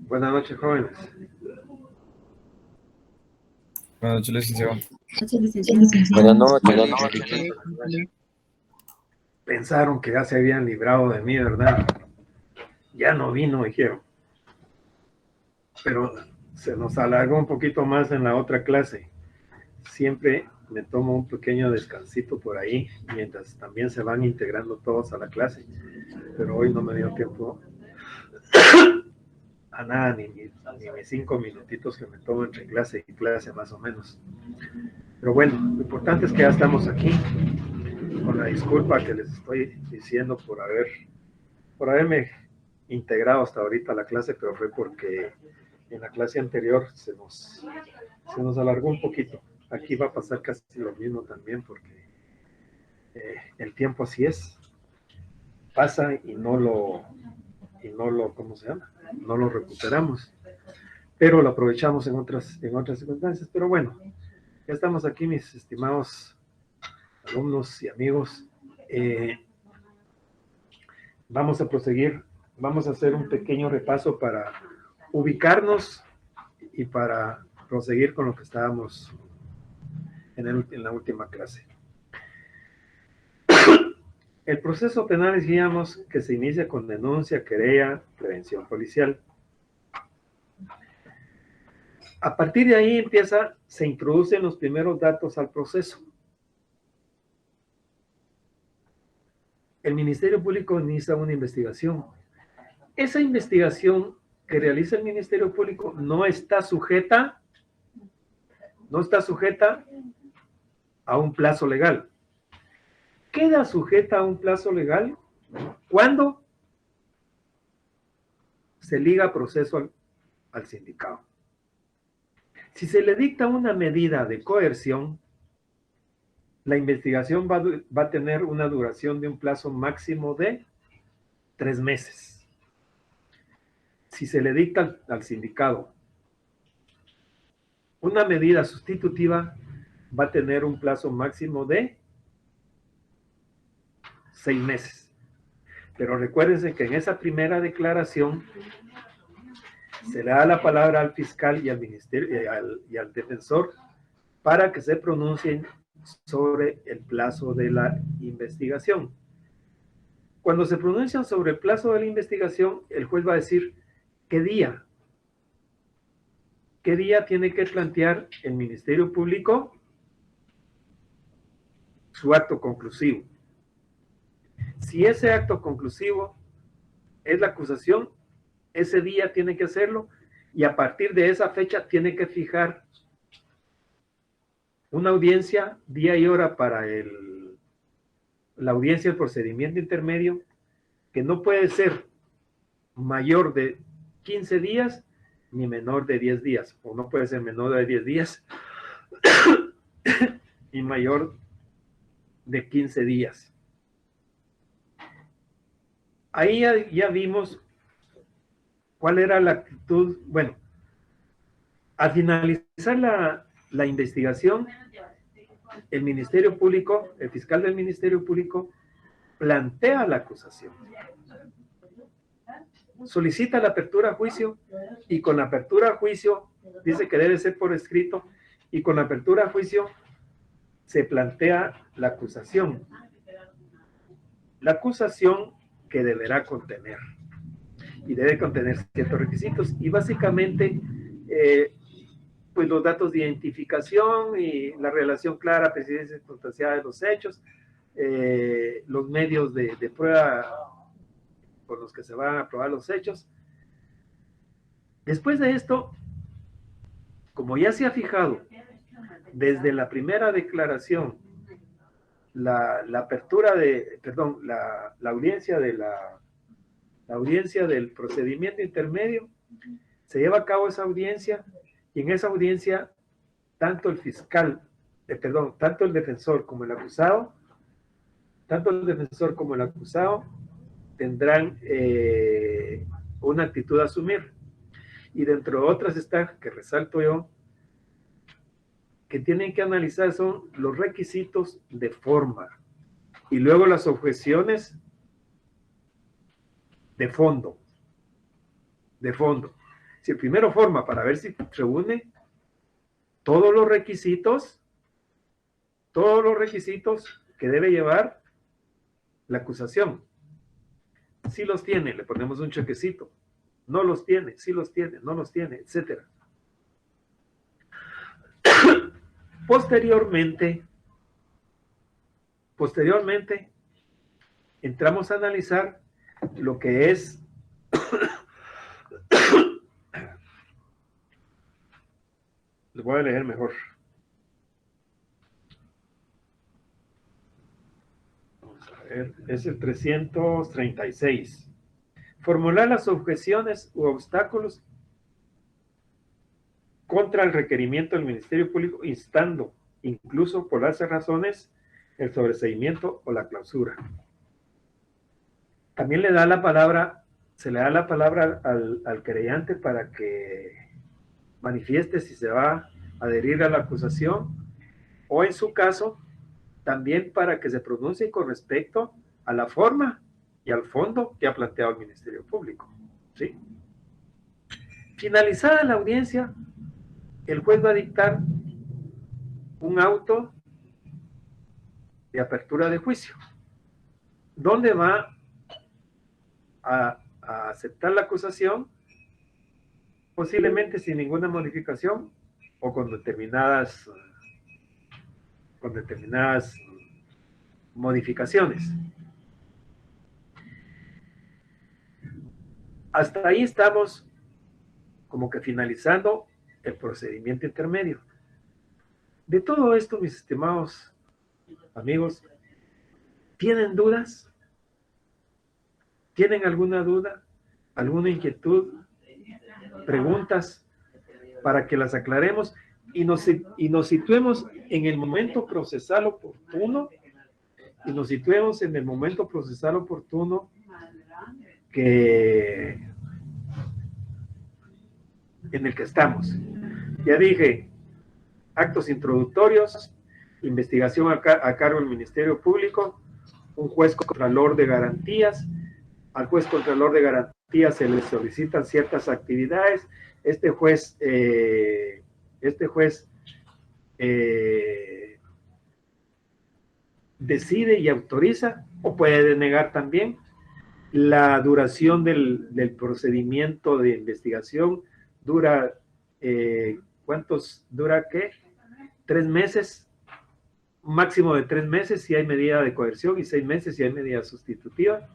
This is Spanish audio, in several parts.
Buenas noches, jóvenes. Buenas noches, licenciado. Buenas noches. Pensaron que ya se habían librado de mí, ¿verdad? Ya no vino, dijeron. Pero se nos alargó un poquito más en la otra clase. Siempre me tomo un pequeño descansito por ahí, mientras también se van integrando todos a la clase. Pero hoy no me dio tiempo a nada, ni mis 5 minutitos que me tomo entre clase y clase, más o menos. Pero bueno, lo importante es que ya estamos aquí, con la disculpa que les estoy diciendo por haberme integrado hasta ahorita a la clase, pero fue porque en la clase anterior se nos alargó un poquito. Aquí va a pasar casi lo mismo también, porque el tiempo así es, pasa y no lo, ¿cómo se llama? No lo recuperamos, pero lo aprovechamos en otras circunstancias. Pero bueno, ya estamos aquí, mis estimados alumnos y amigos. Vamos a proseguir, vamos a hacer un pequeño repaso para ubicarnos y para proseguir con lo que estábamos en la última clase. El proceso penal decíamos que se inicia con denuncia, querella, prevención policial. A partir de ahí se introducen los primeros datos al proceso. El Ministerio Público inicia una investigación. Esa investigación que realiza el Ministerio Público no está sujeta a un plazo legal. Queda sujeta a un plazo legal cuando se liga proceso al sindicado. Si se le dicta una medida de coerción, la investigación va a tener una duración de un plazo máximo de 3 meses. Si se le dicta al sindicado una medida sustitutiva, va a tener un plazo máximo de 6 meses. Pero recuérdense que en esa primera declaración se le da la palabra al fiscal y al ministerio y al defensor para que se pronuncien sobre el plazo de la investigación. Cuando se pronuncian sobre el plazo de la investigación, el juez va a decir qué día tiene que plantear el Ministerio Público su acto conclusivo. Si ese acto conclusivo es la acusación, ese día tiene que hacerlo, y a partir de esa fecha tiene que fijar una audiencia, día y hora para la audiencia del procedimiento intermedio, que no puede ser mayor de 15 días ni menor de 10 días, o no puede ser menor de 10 días y mayor de 15 días. Ahí ya vimos cuál era la actitud. Bueno, al finalizar la investigación, el Ministerio Público, el fiscal del Ministerio Público, plantea la acusación, solicita la apertura a juicio, y con la apertura a juicio, dice que debe ser por escrito, y con la apertura a juicio se plantea la acusación que deberá contener, y debe contener ciertos requisitos, y básicamente pues los datos de identificación y la relación clara, precisa y circunstanciada de los hechos, los medios de prueba con los que se van a probar los hechos. Después de esto, como ya se ha fijado desde la primera declaración la apertura la audiencia del procedimiento intermedio, se lleva a cabo esa audiencia, y en esa audiencia tanto el fiscal, tanto el defensor como el acusado, tendrán una actitud a asumir. Y dentro de otras está, que resalto yo, que tienen que analizar son los requisitos de forma y luego las objeciones de fondo. Si primero forma para ver si reúne todos los requisitos que debe llevar la acusación. Si los tiene, le ponemos un chequecito. No los tiene, si los tiene, no los tiene, etc. Posteriormente, entramos a analizar lo que es les voy a leer mejor. Vamos a ver, es el 336. Formular las objeciones u obstáculos contra el requerimiento del Ministerio Público, instando, incluso por las razones, el sobreseimiento o la clausura. También se le da la palabra al querellante para que manifieste si se va a adherir a la acusación, o en su caso, también para que se pronuncie con respecto a la forma y al fondo que ha planteado el Ministerio Público. ¿Sí? Finalizada la audiencia, el juez va a dictar un auto de apertura de juicio, donde va a aceptar la acusación, posiblemente sin ninguna modificación o con determinadas modificaciones. Hasta ahí estamos como que finalizando el procedimiento intermedio. De todo esto, mis estimados amigos, ¿tienen dudas? ¿Tienen alguna duda? ¿Alguna inquietud? ¿Preguntas? Para que las aclaremos y nos situemos en el momento procesal oportuno, en el que estamos. Ya dije, actos introductorios, investigación a cargo del Ministerio Público, un juez contralor de garantías. Al juez contralor de garantías se le solicitan ciertas actividades. Este juez decide y autoriza, o puede denegar también. La duración del procedimiento de investigación dura, ¿dura qué? 3 meses, máximo de 3 meses si hay medida de coerción y 6 meses si hay medida sustitutiva.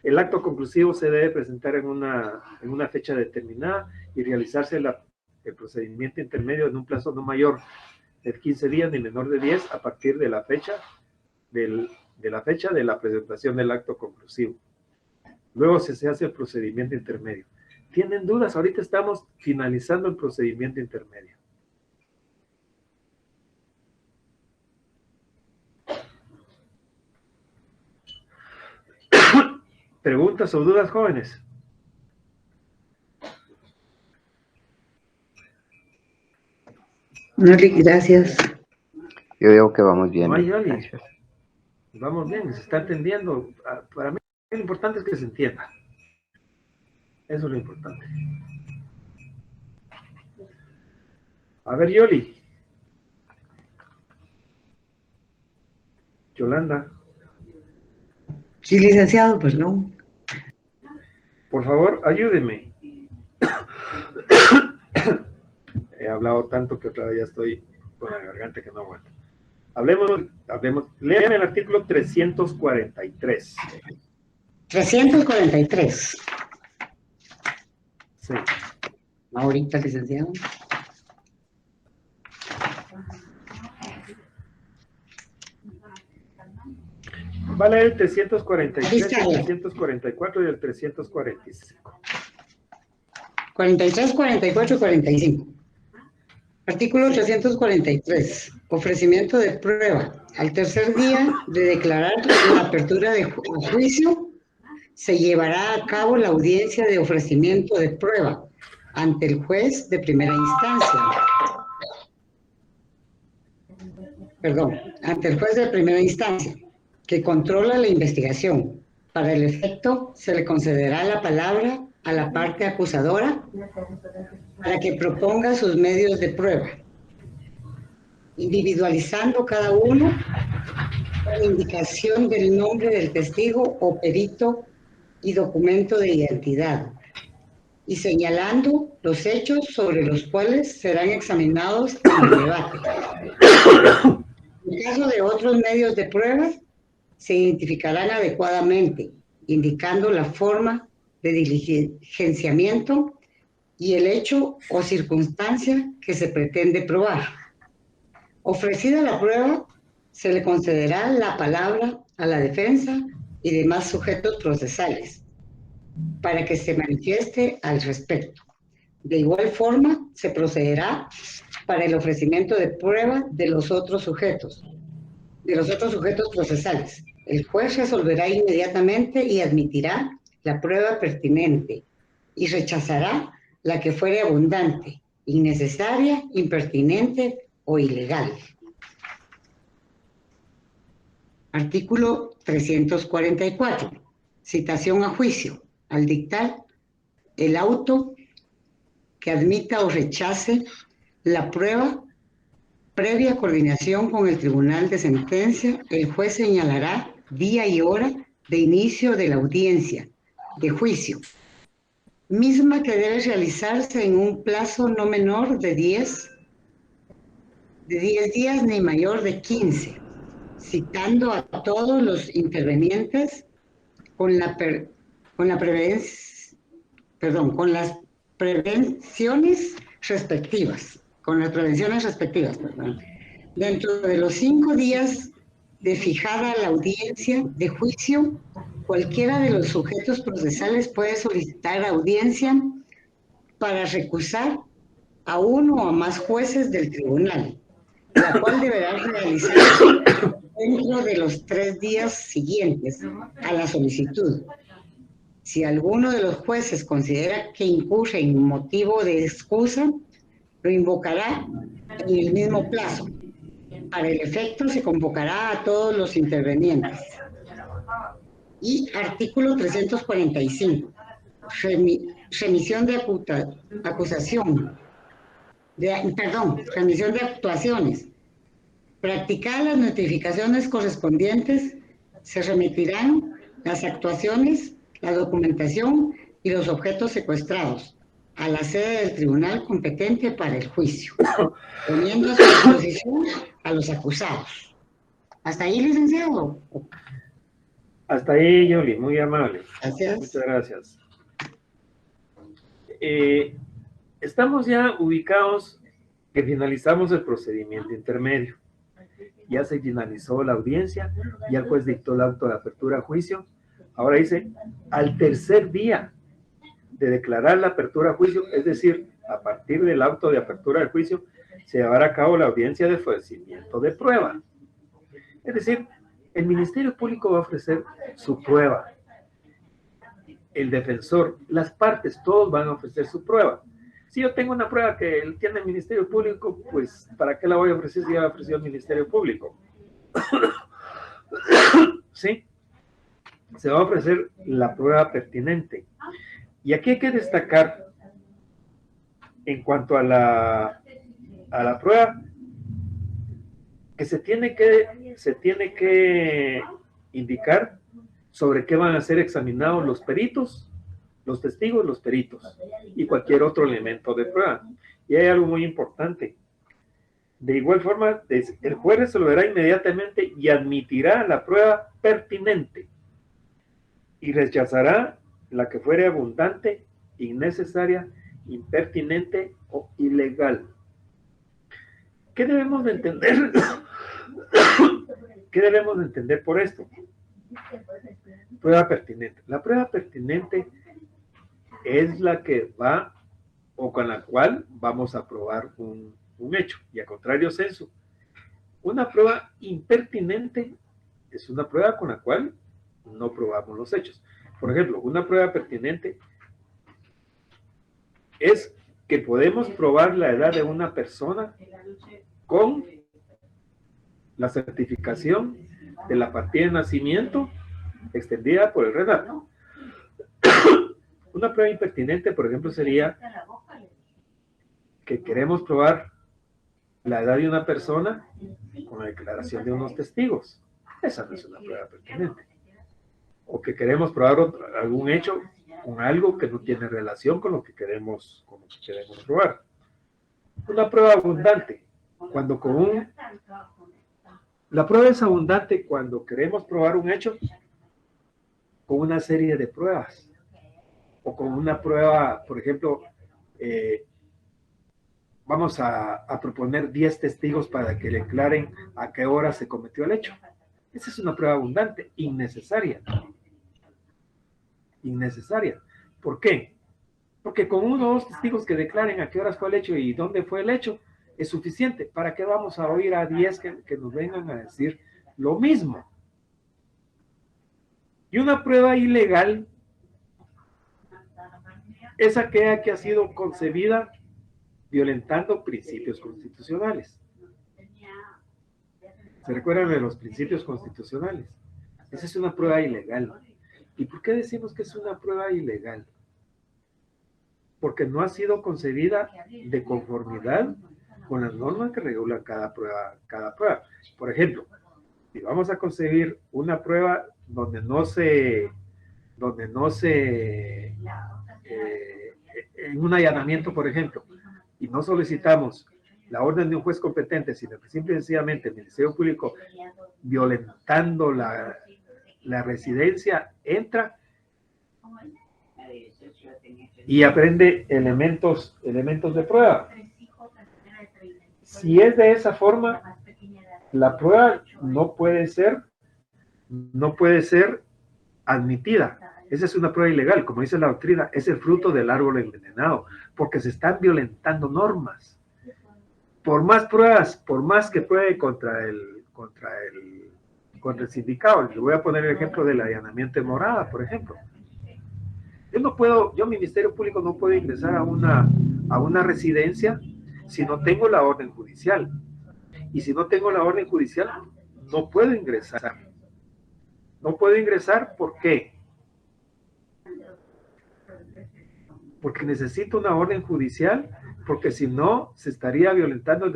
El acto conclusivo se debe presentar en una fecha determinada y realizarse el procedimiento intermedio en un plazo no mayor de 15 días ni menor de 10 a partir de la fecha de la presentación del acto conclusivo. Luego se hace el procedimiento intermedio. ¿Tienen dudas? Ahorita estamos finalizando el procedimiento intermedio. ¿Preguntas o dudas, jóvenes? No, gracias. Yo veo que vamos bien. No hay Yoli. Gracias. Vamos bien, se está entendiendo. Para mí lo importante es que se entienda. Eso es lo importante. A ver, Yoli. Yolanda. Sí, licenciado, perdón. Por favor, ayúdeme. He hablado tanto que otra vez ya estoy con la garganta que no aguanta. Hablemos. Lean el artículo 343. 343. Sí. Ahorita, licenciado. Vale el 343, el Está bien. 344 y el 345. 43, 44 y 45. Artículo 343. Ofrecimiento de prueba. Al tercer día de declarar la apertura de juicio, se llevará a cabo la audiencia de ofrecimiento de prueba ante el juez de primera instancia. Ante el juez de primera instancia, que controla la investigación. Para el efecto, se le concederá la palabra a la parte acusadora para que proponga sus medios de prueba, individualizando cada uno con indicación del nombre del testigo o perito y documento de identidad, y señalando los hechos sobre los cuales serán examinados en el debate. En caso de otros medios de prueba, se identificarán adecuadamente, indicando la forma de diligenciamiento y el hecho o circunstancia que se pretende probar. Ofrecida la prueba, se le concederá la palabra a la defensa y demás sujetos procesales para que se manifieste al respecto. De igual forma, se procederá para el ofrecimiento de prueba de los otros sujetos procesales. El juez resolverá inmediatamente y admitirá la prueba pertinente y rechazará la que fuere abundante, innecesaria, impertinente o ilegal. Artículo 344. Citación a juicio. Al dictar el auto que admita o rechace la prueba, previa coordinación con el tribunal de sentencia, el juez señalará día y hora de inicio de la audiencia de juicio, misma que debe realizarse en un plazo no menor de 10 días ni mayor de 15, citando a todos los intervenientes con las prevenciones respectivas. Dentro de los 5 días de fijada la audiencia de juicio, cualquiera de los sujetos procesales puede solicitar audiencia para recusar a uno o a más jueces del tribunal, la cual deberá realizarse dentro de los 3 días siguientes a la solicitud. Si alguno de los jueces considera que incurre en motivo de excusa, lo invocará en el mismo plazo. Para el efecto se convocará a todos los intervenientes. Y artículo 345. Remisión de actuaciones. Practicadas las notificaciones correspondientes, se remitirán las actuaciones, la documentación y los objetos secuestrados a la sede del tribunal competente para el juicio, poniendo a su disposición a los acusados. ¿Hasta ahí, licenciado? Hasta ahí, Yoli, muy amable. Gracias. Muchas gracias. Estamos ya ubicados que finalizamos el procedimiento intermedio. Ya se finalizó la audiencia, ya el juez dictó el auto de apertura a juicio. Ahora dice, al tercer día de declarar la apertura a juicio, es decir, a partir del auto de apertura del juicio, se llevará a cabo la audiencia de ofrecimiento de prueba. Es decir, el Ministerio Público va a ofrecer su prueba. El defensor, las partes, todos van a ofrecer su prueba. Si yo tengo una prueba que tiene el Ministerio Público, pues ¿para qué la voy a ofrecer si ya la ofreció el Ministerio Público? ¿Sí? Se va a ofrecer la prueba pertinente. Y aquí hay que destacar, en cuanto a la prueba, que se tiene que indicar sobre qué van a ser examinados los peritos, los testigos, los peritos y cualquier otro elemento de prueba. Y hay algo muy importante. De igual forma, el juez resolverá inmediatamente y admitirá la prueba pertinente y rechazará la que fuere abundante, innecesaria, impertinente o ilegal. ¿Qué debemos de entender? ¿Qué debemos de entender por esto? Prueba pertinente. La prueba pertinente es la que va o con la cual vamos a probar un hecho, y a contrario sensu. Una prueba impertinente es una prueba con la cual no probamos los hechos. Por ejemplo, una prueba pertinente es que podemos probar la edad de una persona con la certificación de la partida de nacimiento extendida por el RENAP. Una prueba impertinente, por ejemplo, sería que queremos probar la edad de una persona con la declaración de unos testigos. Esa no es una prueba pertinente. O que queremos probar algún hecho con algo que no tiene relación con lo que queremos probar. Una prueba abundante, la prueba es abundante cuando queremos probar un hecho con una serie de pruebas. O con una prueba, por ejemplo, vamos a proponer 10 testigos para que le declaren a qué hora se cometió el hecho. Esa es una prueba abundante, innecesaria. Innecesaria. ¿Por qué? Porque con 1 o 2 testigos que declaren a qué horas fue el hecho y dónde fue el hecho, es suficiente. ¿Para qué vamos a oír a 10 que nos vengan a decir lo mismo? Y una prueba ilegal es aquella que ha sido concebida violentando principios constitucionales. ¿Se recuerdan de los principios constitucionales? Esa es una prueba ilegal. ¿Y por qué decimos que es una prueba ilegal? Porque no ha sido concebida de conformidad con las normas que regulan cada prueba. Por ejemplo, si vamos a concebir una prueba donde no se en un allanamiento, por ejemplo, y no solicitamos la orden de un juez competente, sino que simple y sencillamente el Ministerio Público, violentando la residencia, entra y aprende elementos de prueba. Si es de esa forma, la prueba no puede ser admitida. Esa es una prueba ilegal, como dice la doctrina, es el fruto del árbol envenenado, porque se están violentando normas. Por más pruebas, por más que pruebe contra el sindicato, le voy a poner el ejemplo del allanamiento de morada, por ejemplo. Yo, Ministerio Público, no puedo ingresar a una residencia si no tengo la orden judicial. Y si no tengo la orden judicial, no puedo ingresar. No puedo ingresar, ¿por qué? Porque necesito una orden judicial, porque si no, se estaría violentando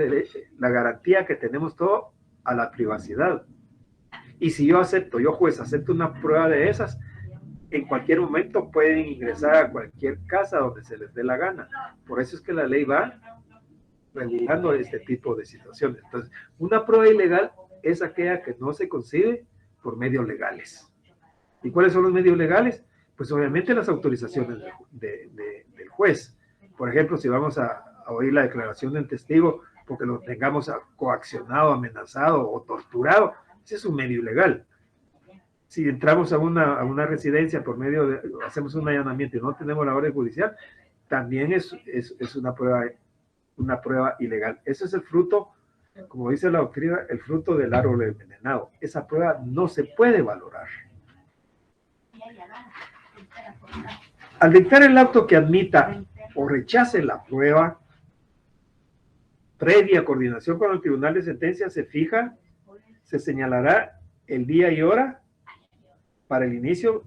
la garantía que tenemos todos a la privacidad. Y si yo juez, acepto una prueba de esas, en cualquier momento pueden ingresar a cualquier casa donde se les dé la gana. Por eso es que la ley va regulando este tipo de situaciones. Entonces, una prueba ilegal es aquella que no se concibe por medios legales. ¿Y cuáles son los medios legales? Pues obviamente las autorizaciones del juez. Por ejemplo, si vamos a oír la declaración de un testigo porque lo tengamos coaccionado, amenazado o torturado, ese es un medio ilegal. Si entramos a una residencia por medio hacemos un allanamiento y no tenemos la orden judicial, también es una prueba ilegal. Ese es el fruto, como dice la doctrina, el fruto del árbol envenenado. Esa prueba no se puede valorar. Al dictar el auto que admita o rechace la prueba, previa coordinación con el tribunal de sentencia, se señalará el día y hora para el inicio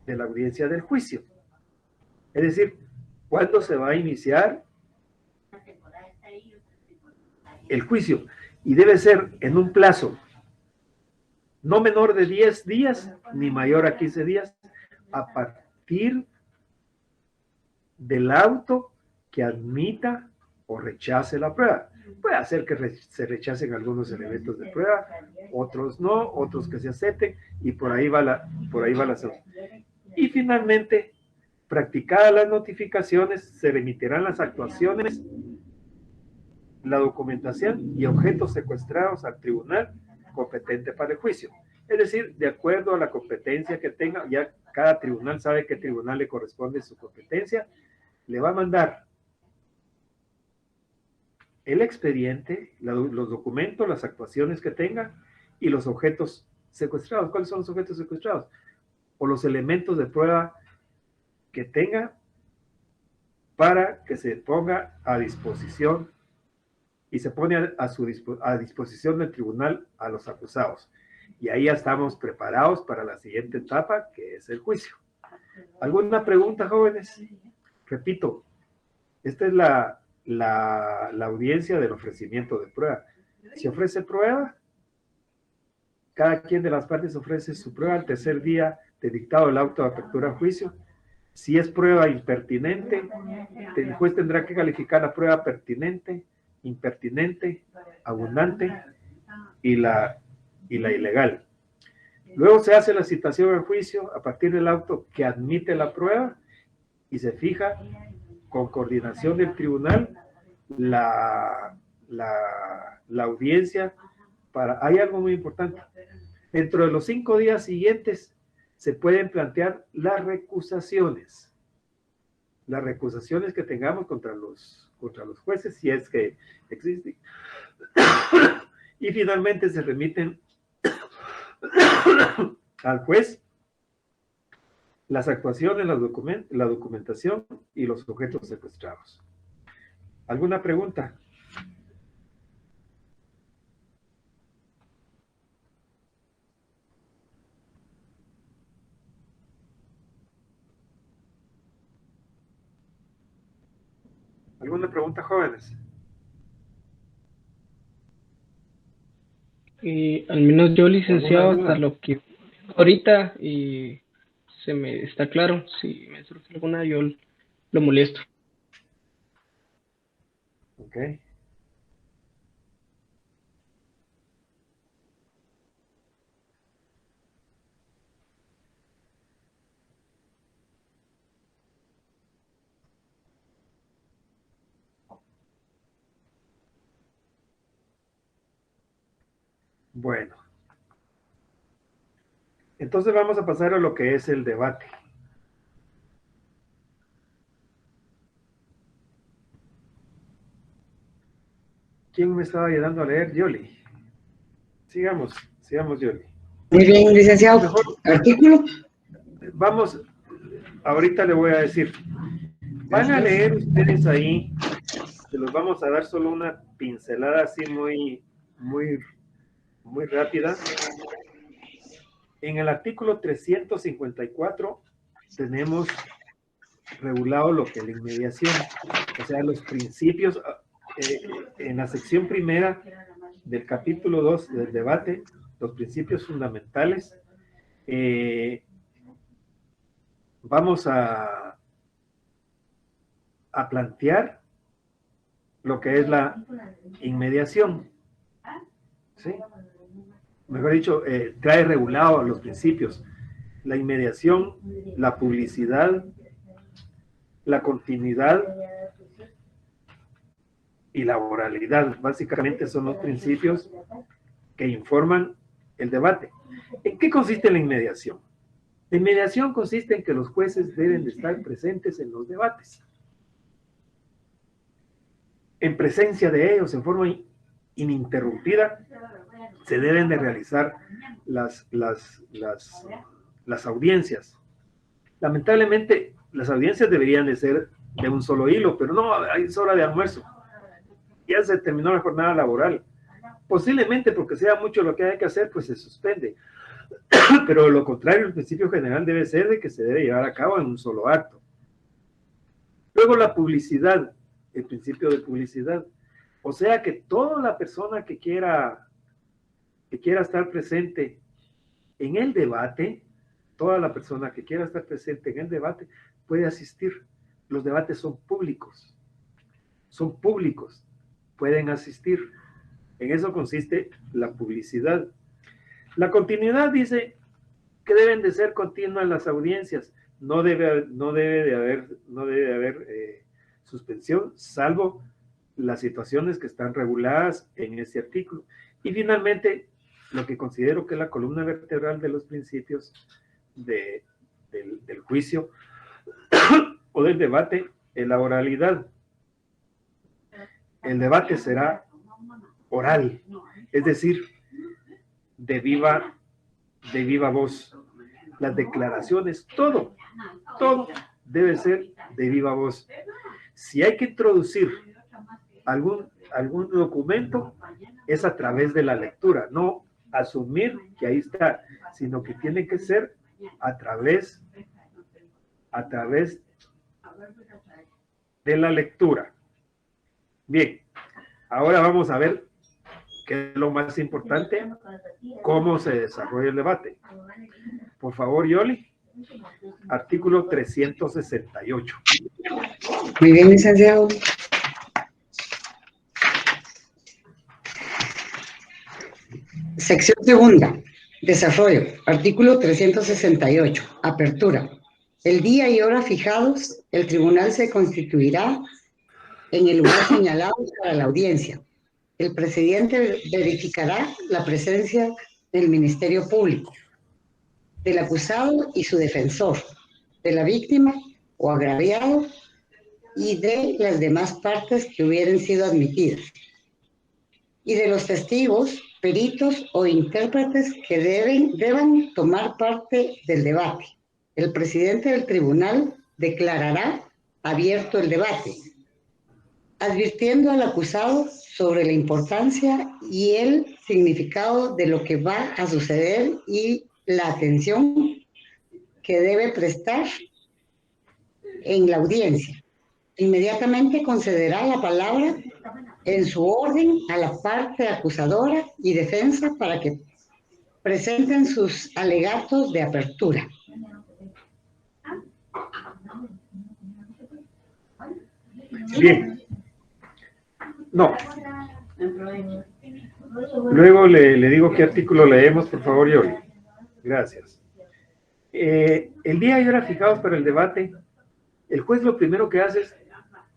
de la audiencia del juicio. Es decir, cuándo se va a iniciar el juicio. Y debe ser en un plazo no menor de 10 días ni mayor a 15 días a partir del auto que admita o rechace la prueba. Puede hacer que se rechacen algunos elementos de prueba, otros no, otros que se acepten, y por ahí va la asunto. Y finalmente, practicadas las notificaciones, se remitirán las actuaciones, la documentación y objetos secuestrados al tribunal competente para el juicio. Es decir, de acuerdo a la competencia que tenga, ya cada tribunal sabe qué tribunal le corresponde su competencia, le va a mandar el expediente, los documentos, las actuaciones que tenga y los objetos secuestrados. ¿Cuáles son los objetos secuestrados? O los elementos de prueba que tenga para que se ponga a disposición y se pone a disposición del tribunal a los acusados. Y ahí ya estamos preparados para la siguiente etapa, que es el juicio. ¿Alguna pregunta, jóvenes? Repito, esta es la audiencia del ofrecimiento de prueba. Si ofrece prueba, cada quien de las partes ofrece su prueba al tercer día de dictado del auto de apertura a juicio. Si es prueba impertinente, el juez tendrá que calificar la prueba pertinente, impertinente, abundante y la ilegal. Luego se hace la citación al juicio a partir del auto que admite la prueba y se fija con coordinación del tribunal la audiencia para... Hay algo muy importante. Dentro de los 5 días siguientes se pueden plantear las recusaciones. Las recusaciones que tengamos contra los jueces, si es que existen. Y finalmente se remiten al juez las actuaciones, la documentación y los objetos secuestrados. ¿Alguna pregunta? ¿Alguna pregunta, jóvenes? Al menos yo, licenciado, hasta lo que ahorita y se me está claro. Si me surge alguna, yo lo molesto. Ok. Bueno. Entonces vamos a pasar a lo que es el debate. ¿Quién me estaba ayudando a leer? Yoli. Sigamos, Yoli. Muy bien, licenciado. Mejor, Artículo. vamos, ahorita le voy a decir. Van a leer ustedes ahí, se los vamos a dar solo una pincelada así muy rápida. En el artículo 354 tenemos regulado lo que es la inmediación, o sea, los principios, en la sección primera del capítulo 2 del debate, los principios fundamentales, vamos a plantear lo que es la inmediación, ¿sí? Mejor dicho, trae regulado los principios, la inmediación, la publicidad, la continuidad y la oralidad. Básicamente son los principios que informan el debate. ¿En qué consiste la inmediación? La inmediación consiste en que los jueces deben de estar presentes en los debates. En presencia de ellos, en forma ininterrumpida, se deben de realizar las audiencias. Lamentablemente, las audiencias deberían de ser de un solo hilo, pero no, es hora de almuerzo. Ya se terminó la jornada laboral. Posiblemente porque sea mucho lo que hay que hacer, pues se suspende. Pero lo contrario, el principio general debe ser de que se debe llevar a cabo en un solo acto. Luego la publicidad, el principio de publicidad. O sea que toda la persona que quiera estar presente en el debate, toda la persona que quiera estar presente en el debate puede asistir. Los debates son públicos, pueden asistir. En eso consiste la publicidad. La continuidad dice que deben de ser continuas las audiencias, no debe de haber suspensión, salvo las situaciones que están reguladas en ese artículo. Y finalmente, lo que considero que es la columna vertebral de los principios del juicio o del debate, es la oralidad. El debate será oral, es decir, de viva voz. Las declaraciones, todo debe ser de viva voz. Si hay que introducir algún documento, es a través de la lectura, no asumir que ahí está, sino que tiene que ser a través a través de la lectura. Bien, ahora vamos a ver qué es lo más importante, cómo se desarrolla el debate. Por favor, Yoli, artículo 368. Muy bien, licenciado. Sección segunda. Desarrollo. Artículo 368. Apertura. El día y hora fijados, el tribunal se constituirá en el lugar señalado para la audiencia. El presidente verificará la presencia del Ministerio Público, del acusado y su defensor, de la víctima o agraviado y de las demás partes que hubieran sido admitidas, y de los testigos, peritos o intérpretes que deban tomar parte del debate. El presidente del tribunal declarará abierto el debate, advirtiendo al acusado sobre la importancia y el significado de lo que va a suceder y la atención que debe prestar en la audiencia. Inmediatamente concederá la palabra en su orden a la parte acusadora y defensa para que presenten sus alegatos de apertura. Bien. No. Luego le digo qué artículo leemos, por favor, Yoli. Gracias. El día y hora fijados para el debate, el juez lo primero que hace es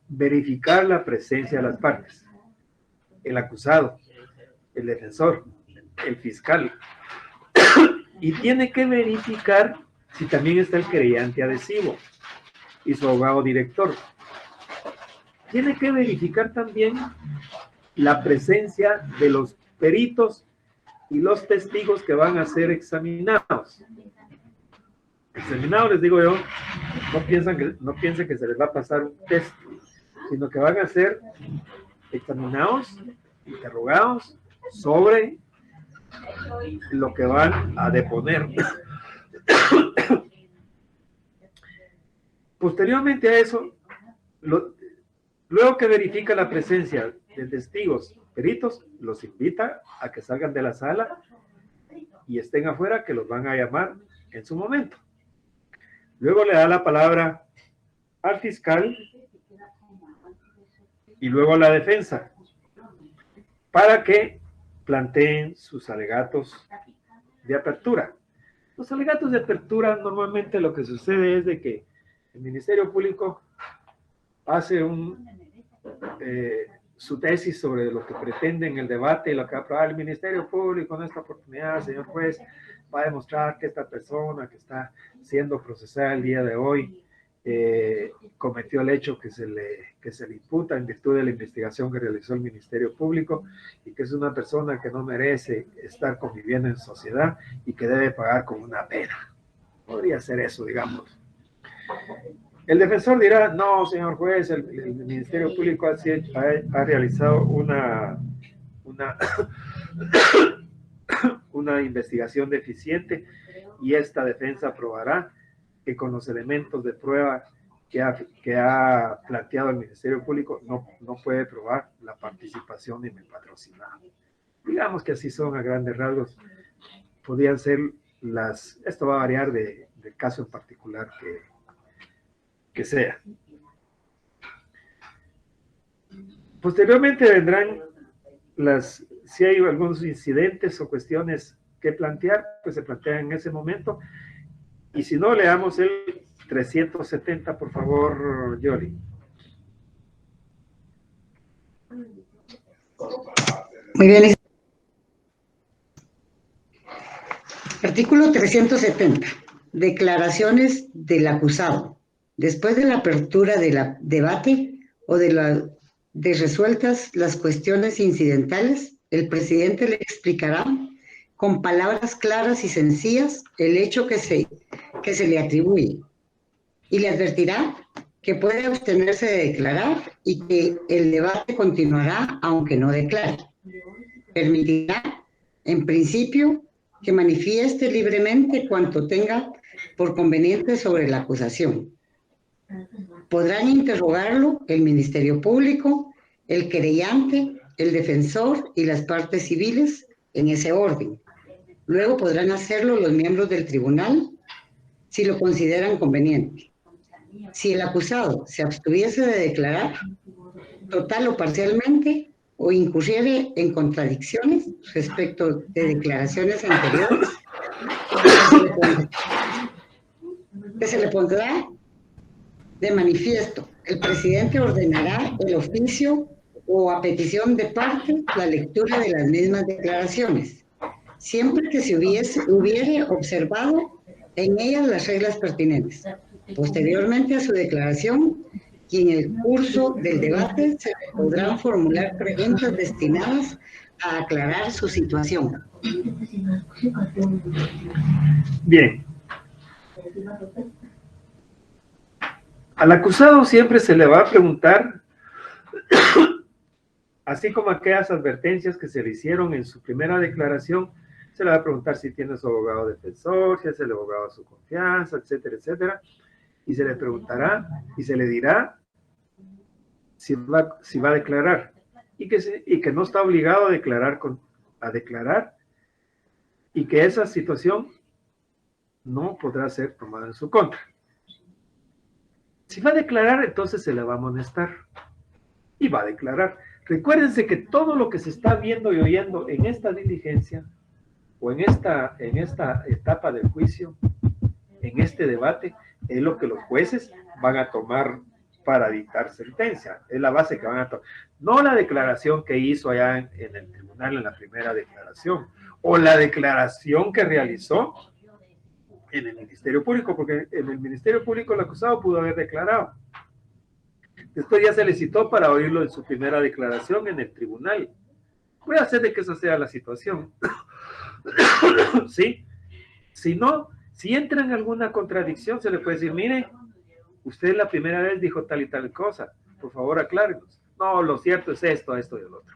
verificar la presencia de las partes. El acusado, el defensor, el fiscal. Y tiene que verificar si también está el querellante adhesivo y su abogado director. Tiene que verificar también la presencia de los peritos y los testigos que van a ser examinados. Examinados, les digo yo, no piensen que se les va a pasar un test, sino que van a ser examinados, interrogados sobre lo que van a deponer. Posteriormente a eso, luego que verifica la presencia de testigos, peritos, los invita a que salgan de la sala y estén afuera, que los van a llamar en su momento. Luego le da la palabra al fiscal y luego a la defensa para que planteen sus alegatos de apertura. Los alegatos de apertura, normalmente lo que sucede es de que el Ministerio Público hace su tesis sobre lo que pretende en el debate y lo que va a aprobar el Ministerio Público en esta oportunidad, señor juez, va a demostrar que esta persona que está siendo procesada el día de hoy cometió el hecho que se le imputa en virtud de la investigación que realizó el Ministerio Público y que es una persona que no merece estar conviviendo en sociedad y que debe pagar con una pena. Podría ser eso, digamos. El defensor dirá, no, señor juez, el Ministerio Público ha realizado una investigación deficiente y esta defensa probará que con los elementos de prueba que ha planteado el Ministerio Público no puede probar la participación de mi patrocinado. Digamos que así son a grandes rasgos. Podrían ser esto va a variar del caso en particular que sea. Posteriormente vendrán si hay algunos incidentes o cuestiones que plantear, pues se plantean en ese momento. Y si no, leamos el 370, por favor, Yoli. Muy bien. Artículo 370. Declaraciones del acusado. Después de la apertura del debate o de resueltas las cuestiones incidentales, el presidente le explicará con palabras claras y sencillas el hecho que se le atribuye y le advertirá que puede abstenerse de declarar y que el debate continuará aunque no declare. Permitirá, en principio, que manifieste libremente cuanto tenga por conveniente sobre la acusación. Podrán interrogarlo el Ministerio Público, el querellante, el defensor y las partes civiles en ese orden. Luego podrán hacerlo los miembros del tribunal si lo consideran conveniente. Si el acusado se abstuviese de declarar, total o parcialmente, o incurriere en contradicciones respecto de declaraciones anteriores, que se le pondrá de manifiesto. El presidente ordenará el oficio o a petición de parte la lectura de las mismas declaraciones, siempre que se hubiere observado en ellas las reglas pertinentes. Posteriormente a su declaración y en el curso del debate se podrán formular preguntas destinadas a aclarar su situación. Bien. Al acusado siempre se le va a preguntar, así como aquellas advertencias que se le hicieron en su primera declaración, se le va a preguntar si tiene su abogado defensor, si es el abogado de su confianza, etcétera, etcétera. Y se le preguntará y se le dirá si va a declarar y que no está obligado a declarar y que esa situación no podrá ser tomada en su contra. Si va a declarar, entonces se le va a amonestar y va a declarar. Recuérdense que todo lo que se está viendo y oyendo en esta diligencia o en esta etapa del juicio, en este debate, es lo que los jueces van a tomar para dictar sentencia. Es la base que van a tomar. No la declaración que hizo allá en el tribunal en la primera declaración, o la declaración que realizó en el Ministerio Público, porque en el Ministerio Público el acusado pudo haber declarado. Después ya se le citó para oírlo en su primera declaración en el tribunal. Voy a hacer de que esa sea la situación. ¿Sí? Si no, si entra en alguna contradicción, se le puede decir, mire, usted la primera vez dijo tal y tal cosa, por favor aclárenos. No, lo cierto es esto, esto y el otro.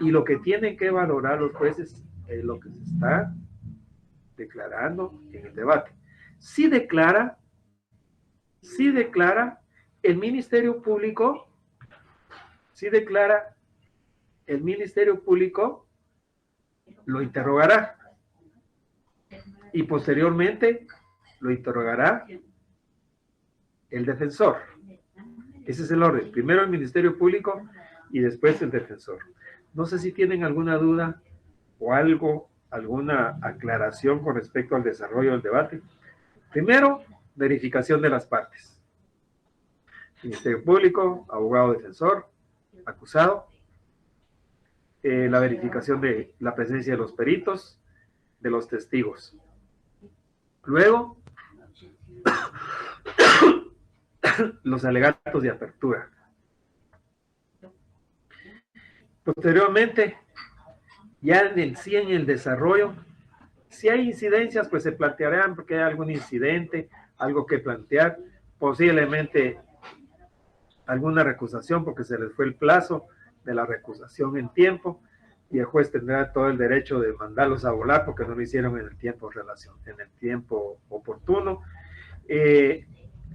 Y lo que tienen que valorar los jueces es lo que se está declarando en el debate. Si declara el Ministerio Público, lo interrogará y posteriormente lo interrogará el defensor. Ese es el orden. Primero el Ministerio Público y después el defensor. No sé si tienen alguna duda o alguna aclaración con respecto al desarrollo del debate. Primero, verificación de las partes. Ministerio Público, abogado defensor, acusado. La verificación de la presencia de los peritos, de los testigos. Luego, los alegatos de apertura. Posteriormente, ya en el desarrollo, si hay incidencias, pues se plantearán porque hay algún incidente, algo que plantear, posiblemente alguna recusación porque se les fue el plazo de la recusación en tiempo y el juez tendrá todo el derecho de mandarlos a volar porque no lo hicieron en el tiempo oportuno.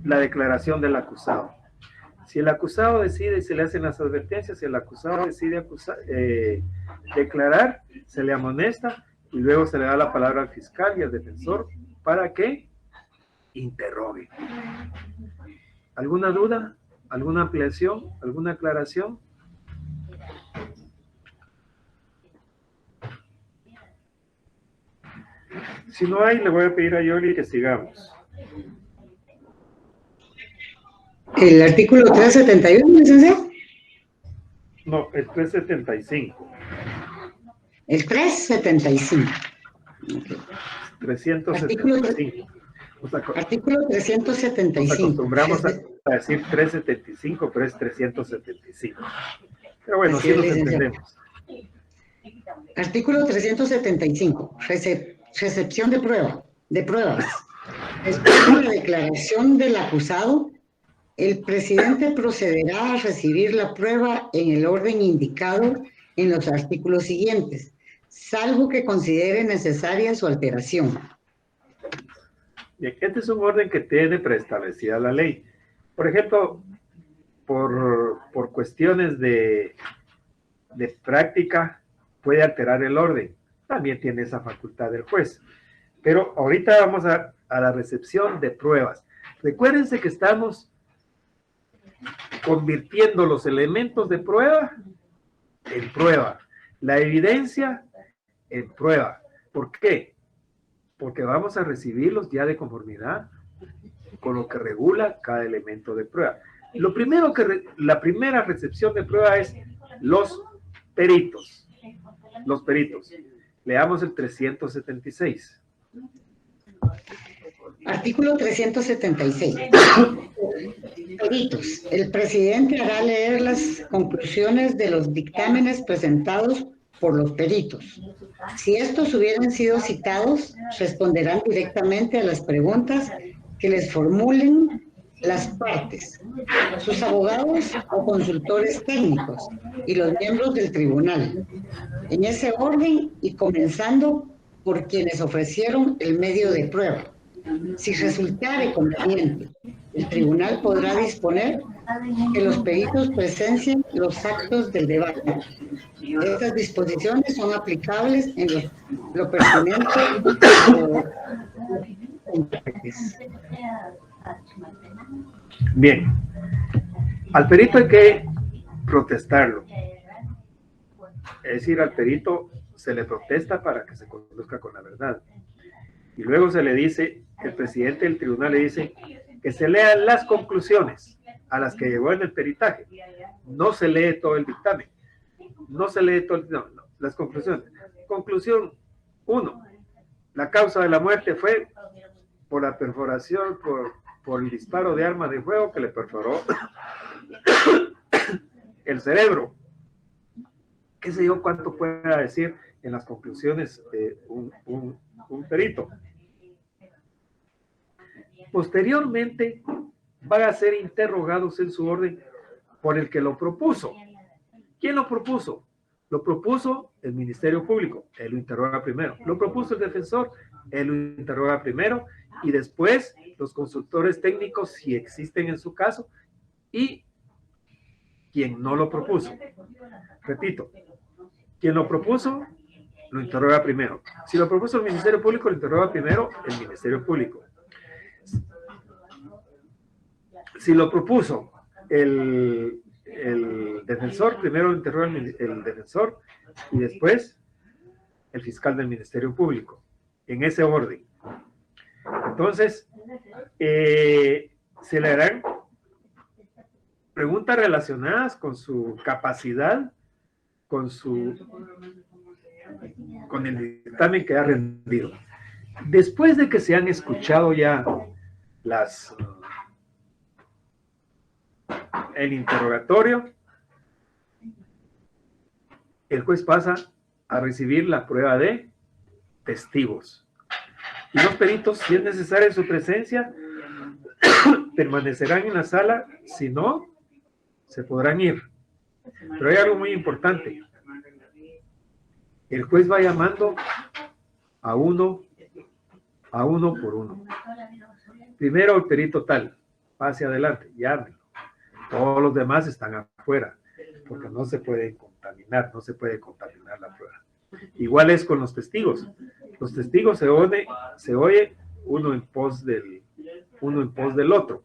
La declaración del acusado. Si el acusado decide, se le hacen las advertencias, si el acusado decide declarar, se le amonesta y luego se le da la palabra al fiscal y al defensor para que interrogue. ¿Alguna duda? ¿Alguna ampliación? ¿Alguna aclaración? Si no hay, le voy a pedir a Yoli que sigamos. ¿El artículo 371, licenciado? No, el 375. El 375. 375. Artículo Nos 375. acostumbramos a decir 375, pero es 375. Pero bueno, Así sí es, nos licenciado. entendemos. Artículo 375. Recepción de pruebas. Después de la declaración del acusado, el presidente procederá a recibir la prueba en el orden indicado en los artículos siguientes, salvo que considere necesaria su alteración. Bien, este es un orden que tiene preestablecida la ley. Por ejemplo, por cuestiones de práctica, puede alterar el orden. También tiene esa facultad del juez. Pero ahorita vamos a la recepción de pruebas. Recuérdense que estamos convirtiendo los elementos de prueba en prueba, la evidencia en prueba. ¿Por qué? Porque vamos a recibirlos ya de conformidad con lo que regula cada elemento de prueba. Lo primero la primera recepción de prueba es los peritos. Los peritos. Leamos el 376. Artículo 376. Peritos. El presidente hará leer las conclusiones de los dictámenes presentados por los peritos. Si estos hubieran sido citados, responderán directamente a las preguntas que les formulen las partes, sus abogados o consultores técnicos y los miembros del tribunal, en ese orden y comenzando por quienes ofrecieron el medio de prueba. Si resultare conveniente, el tribunal podrá disponer que los peritos presencien los actos del debate. Estas disposiciones son aplicables en lo pertinente Bien, al perito hay que protestarlo. Es decir, al perito se le protesta para que se conduzca con la verdad. Y luego se le dice, el presidente del tribunal le dice que se lean las conclusiones a las que llegó en el peritaje. No se lee todo el dictamen. No se lee todo las conclusiones. Conclusión 1. La causa de la muerte fue por la perforación, por el disparo de arma de fuego que le perforó el cerebro. ¿Qué sé yo cuánto pueda decir en las conclusiones un perito? Posteriormente van a ser interrogados en su orden por el que lo propuso. ¿Quién lo propuso? Lo propuso el Ministerio Público, él lo interroga primero. Lo propuso el defensor, él lo interroga primero, y después los consultores técnicos, si existen en su caso, y quien no lo propuso. Repito, quien lo propuso, lo interroga primero. Si lo propuso el Ministerio Público, lo interroga primero el Ministerio Público. Si lo propuso el defensor, primero lo interroga el defensor y después el fiscal del Ministerio Público, en ese orden. Entonces, se le harán preguntas relacionadas con su capacidad, con el dictamen que ha rendido. Después de que se han escuchado ya el interrogatorio, el juez pasa a recibir la prueba de testigos. Y los peritos, si es necesaria su presencia, permanecerán en la sala, si no, se podrán ir. Pero hay algo muy importante. El juez va llamando a uno por uno. Primero el perito tal, pase adelante, llámelo. Todos los demás están afuera, porque no se puede contaminar la prueba. Igual es con los testigos. Los testigos se oye uno en pos del otro.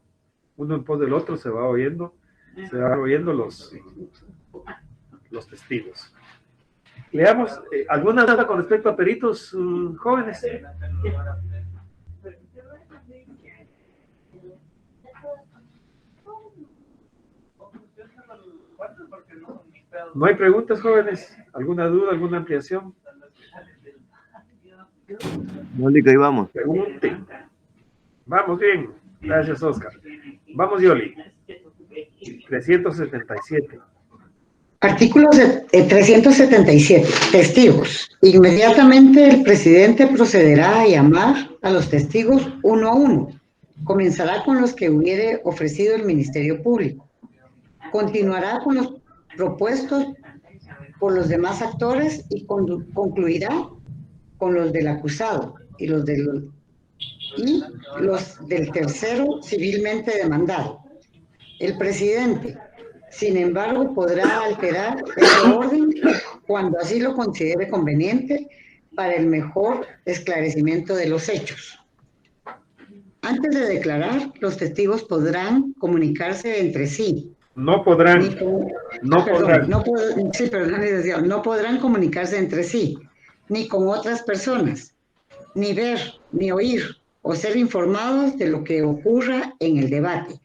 Uno en pos del otro se va oyendo los testigos. Leamos, ¿alguna duda con respecto a peritos jóvenes? ¿No hay preguntas, jóvenes? ¿Alguna duda, alguna ampliación? Mónica, ahí vamos. Pregunten. Vamos bien. Gracias, Oscar. Vamos, Yoli. 377. Artículo 377. Testigos. Inmediatamente el presidente procederá a llamar a los testigos uno a uno. Comenzará con los que hubiere ofrecido el Ministerio Público. Continuará con los propuestos por los demás actores y concluirá con los del acusado y los del tercero civilmente demandado. El presidente, sin embargo, podrá alterar ese orden cuando así lo considere conveniente para el mejor esclarecimiento de los hechos. Antes de declarar, los testigos podrán comunicarse entre sí. No podrán, Ni con- no podrán. no podrán comunicarse entre sí, ni con otras personas, ni ver, ni oír, o ser informados de lo que ocurra en el debate.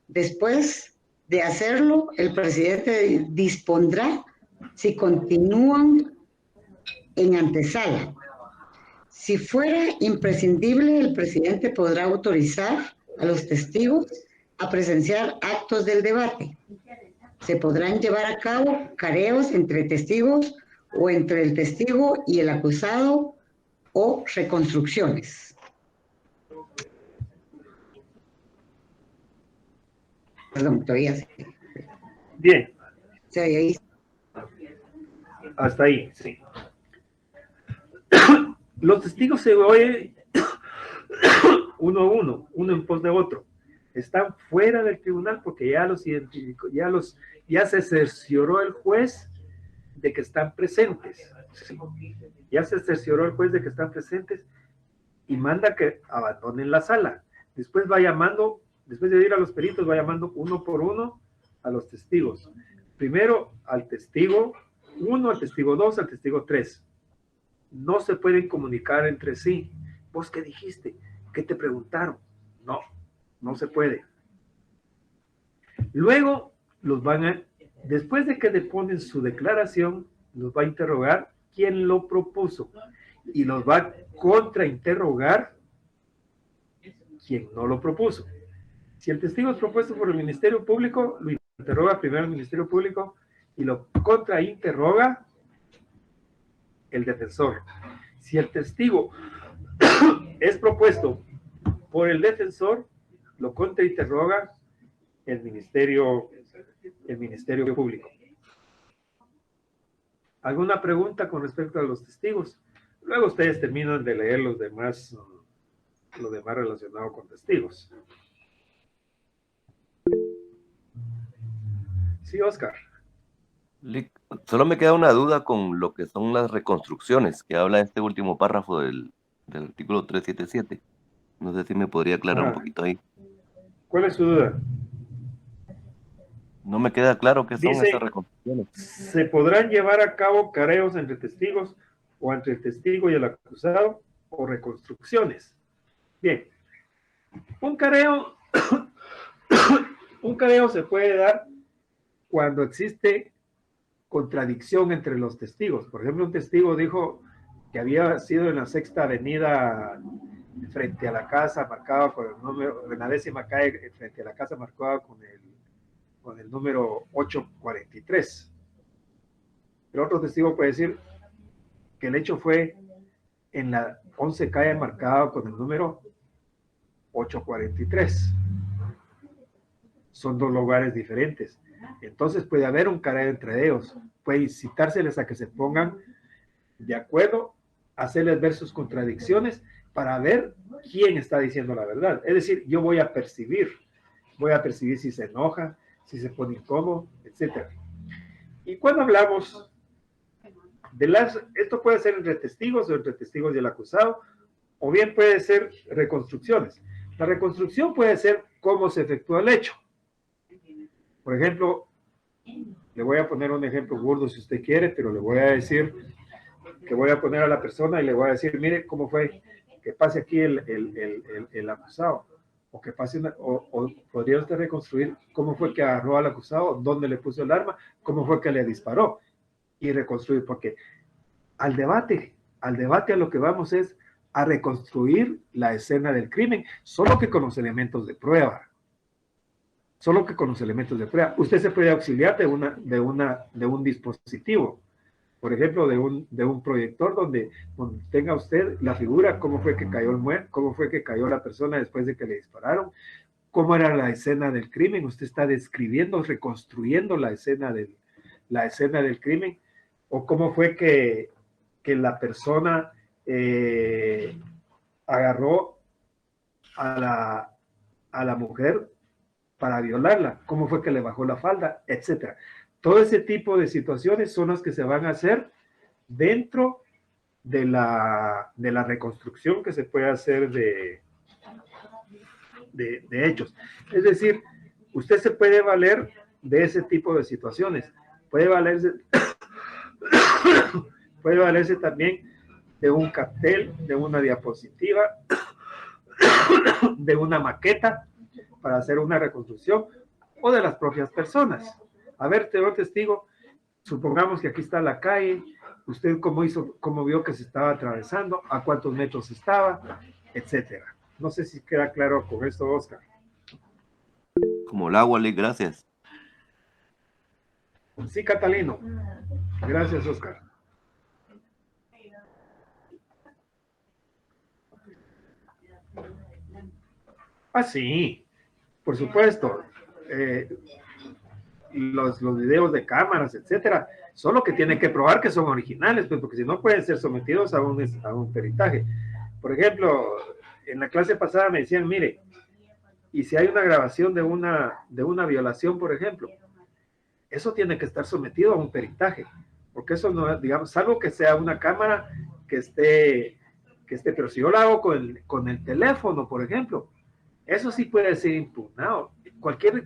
Después de hacerlo, el presidente dispondrá si continúan en antesala. Si fuera imprescindible, el presidente podrá autorizar a los testigos a presenciar actos del debate. Se podrán llevar a cabo careos entre testigos o entre el testigo y el acusado o reconstrucciones. Perdón, todavía sí. Bien, Sí, ahí. hasta ahí, sí. Los testigos se oyen uno a uno, uno en pos de otro. Están fuera del tribunal porque ya los identificó, ya se cercioró el juez de que están presentes. Sí. Ya se cercioró el juez de que están presentes y manda que abandonen la sala. Después va llamando, después de ir a los peritos, va llamando uno por uno a los testigos. Primero al testigo 1, al testigo 2, al testigo 3. No se pueden comunicar entre sí. ¿Vos qué dijiste? ¿Qué te preguntaron? No, no se puede. Luego después de que deponen su declaración, los va a interrogar quién lo propuso y los va a contrainterrogar quien no lo propuso. Si el testigo es propuesto por el Ministerio Público, lo interroga primero el Ministerio Público y lo contrainterroga el defensor. Si el testigo es propuesto por el defensor, lo contrainterroga el Ministerio Público. ¿Alguna pregunta con respecto a los testigos? Luego ustedes terminan de leer lo demás relacionado con testigos. Sí, Oscar. Solo me queda una duda con lo que son las reconstrucciones, que habla este último párrafo del artículo 377. No sé si me podría aclarar un poquito ahí. ¿Cuál es su duda? No me queda claro qué son Dice, esas reconstrucciones. se podrán llevar a cabo careos entre testigos o entre el testigo y el acusado o reconstrucciones. Bien, un careo se puede dar cuando existe contradicción entre los testigos. Por ejemplo, un testigo dijo que había sido en la 6ª Avenida frente a la casa marcada con el número, en la 10ª calle frente a la casa marcada con el número 843. El otro testigo puede decir que el hecho fue en la 11 calle marcada con el número 843. Son dos lugares diferentes. Entonces puede haber un careo entre ellos. Puede incitárseles a que se pongan de acuerdo, hacerles ver sus contradicciones para ver quién está diciendo la verdad. Es decir, yo voy a percibir si se enoja, si se pone incómodo, etc. Y cuando hablamos esto puede ser entre testigos o entre testigos y el acusado, o bien puede ser reconstrucciones. La reconstrucción puede ser cómo se efectúa el hecho. Por ejemplo, le voy a poner un ejemplo burdo si usted quiere, pero le voy a decir que voy a poner a la persona y le voy a decir, mire cómo fue que pase aquí el acusado, o que pase o podría usted reconstruir cómo fue que agarró al acusado, dónde le puso el arma, cómo fue que le disparó, y reconstruir, porque al debate a lo que vamos es a reconstruir la escena del crimen, solo que con los elementos de prueba. Usted se puede auxiliar de un dispositivo, por ejemplo, de un proyector donde tenga usted la figura, cómo fue que cayó la persona después de que le dispararon, cómo era la escena del crimen. Usted está describiendo, reconstruyendo la escena del crimen, o cómo fue que la persona agarró a la mujer para violarla, cómo fue que le bajó la falda, etcétera. Todo ese tipo de situaciones son las que se van a hacer dentro de la reconstrucción que se puede hacer de hechos. Es decir, usted se puede valer de ese tipo de situaciones. Puede valerse también de un cartel, de una diapositiva, de una maqueta para hacer una reconstrucción, o de las propias personas. A ver, testigo, supongamos que aquí está la calle, usted cómo vio que se estaba atravesando, a cuántos metros estaba, etcétera. No sé si queda claro con esto, Oscar. Como el agua, Lick, gracias. Sí, Catalino. Gracias, Oscar. Ah, sí, por supuesto. Los videos de cámaras, etcétera, solo que tienen que probar que son originales, pues, porque si no pueden ser sometidos a un peritaje. Por ejemplo, en la clase pasada me decían, mire, y si hay una grabación de una violación, por ejemplo, eso tiene que estar sometido a un peritaje, porque eso no, digamos, salvo que sea una cámara que esté, pero si yo la hago con el teléfono, por ejemplo, eso sí puede ser impugnado. Cualquier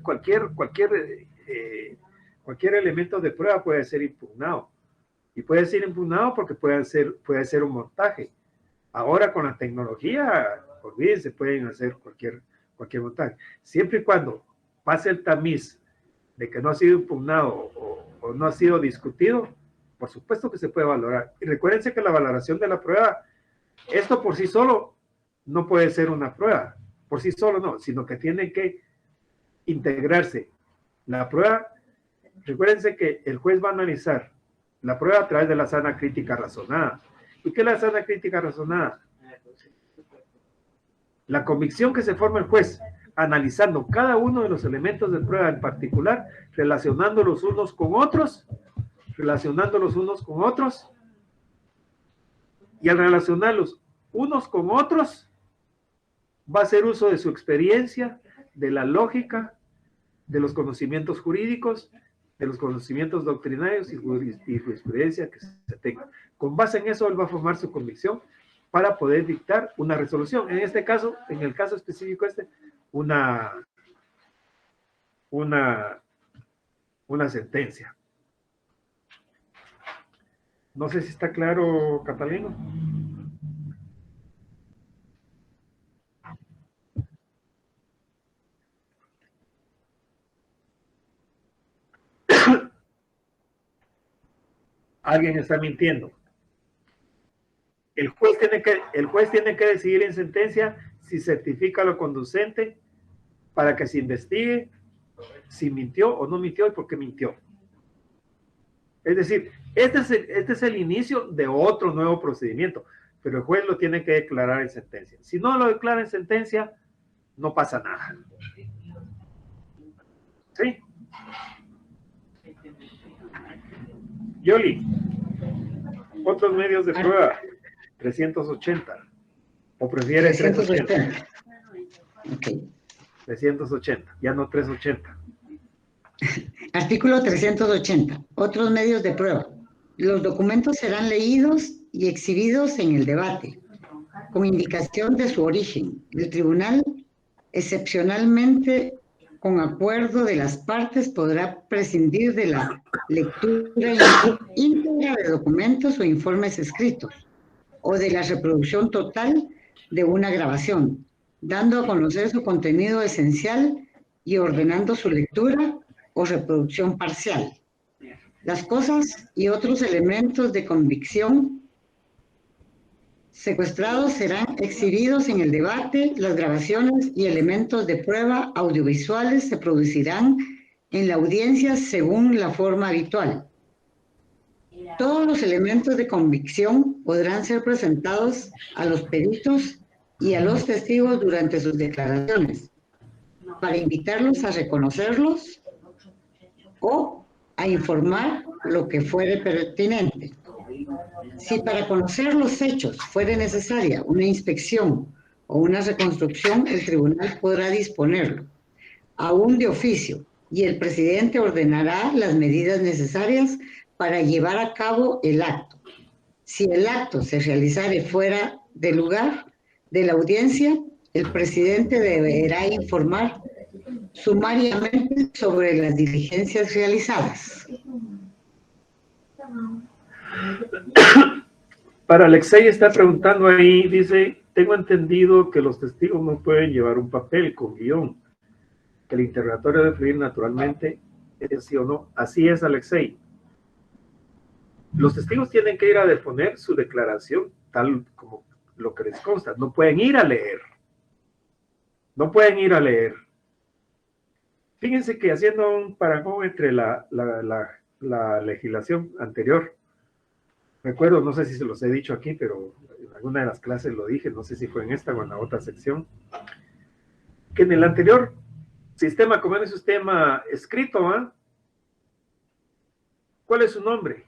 elemento de prueba puede ser impugnado. Y puede ser impugnado porque puede ser un montaje. Ahora con la tecnología, olvídense, pueden hacer cualquier montaje. Siempre y cuando pase el tamiz de que no ha sido impugnado o no ha sido discutido, por supuesto que se puede valorar. Y recuérdense que la valoración de la prueba, esto por sí solo no puede ser una prueba. Por sí solo no, sino que tiene que integrarse la prueba. Recuérdense que el juez va a analizar la prueba a través de la sana crítica razonada. ¿Y qué es la sana crítica razonada? La convicción que se forma el juez, analizando cada uno de los elementos de prueba en particular, relacionándolos unos con otros, y al relacionarlos unos con otros, va a hacer uso de su experiencia, de la lógica, de los conocimientos jurídicos, de los conocimientos doctrinarios y jurisprudencia que se tenga. Con base en eso, él va a formar su convicción para poder dictar una resolución. En este caso, en el caso específico una sentencia. No sé si está claro, Catalino. Alguien está mintiendo. El juez tiene que decidir en sentencia si certifica lo conducente para que se investigue si mintió o no mintió y por qué mintió. Es decir, este es el inicio de otro nuevo procedimiento, pero el juez lo tiene que declarar en sentencia. Si no lo declara en sentencia, no pasa nada. ¿Sí? Yoli, otros medios de prueba, 380. ¿O prefiere 380? Okay. 380, ya no 380. Artículo 380. Otros medios de prueba. Los documentos serán leídos y exhibidos en el debate, con indicación de su origen. El tribunal, excepcionalmente, con acuerdo de las partes, podrá prescindir de la lectura íntegra de documentos o informes escritos, o de la reproducción total de una grabación, dando a conocer su contenido esencial y ordenando su lectura o reproducción parcial. Las cosas y otros elementos de convicción secuestrados serán exhibidos en el debate. Las grabaciones y elementos de prueba audiovisuales se producirán en la audiencia según la forma habitual. Todos los elementos de convicción podrán ser presentados a los peritos y a los testigos durante sus declaraciones, para invitarlos a reconocerlos o a informar lo que fuere pertinente. Si para conocer los hechos fuere necesaria una inspección o una reconstrucción, el tribunal podrá disponerlo. aún de oficio, y el presidente ordenará las medidas necesarias para llevar a cabo el acto. Si el acto se realizare fuera del lugar de la audiencia, el presidente deberá informar sumariamente sobre las diligencias realizadas. Para Alexei está preguntando ahí, dice, tengo entendido que los testigos no pueden llevar un papel con guión, que el interrogatorio debe fluir naturalmente, ¿es sí o no? Así es, Alexei. Los testigos tienen que ir a deponer su declaración tal como lo que les consta. No pueden ir a leer. No pueden ir a leer. Fíjense que haciendo un parangón entre la legislación anterior, recuerdo, no sé si se los he dicho aquí, pero en alguna de las clases lo dije, no sé si fue en esta o en la otra sección, que en el anterior sistema, como en el sistema escrito, ¿eh? ¿Cuál es su nombre?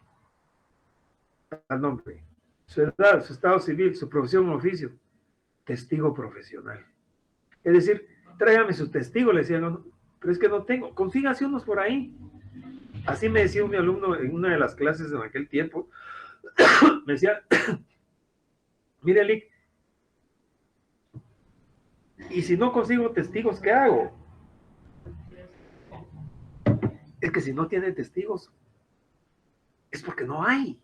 El nombre, su edad, su estado civil, su profesión o oficio, testigo profesional. Es decir, tráigame su testigo, le decían, no, pero es que no tengo, consígase unos por ahí. Así me decía mi alumno en una de las clases en aquel tiempo, me decía, mire, Lick, y si no consigo testigos, ¿qué hago? Es que si no tiene testigos, es porque no hay.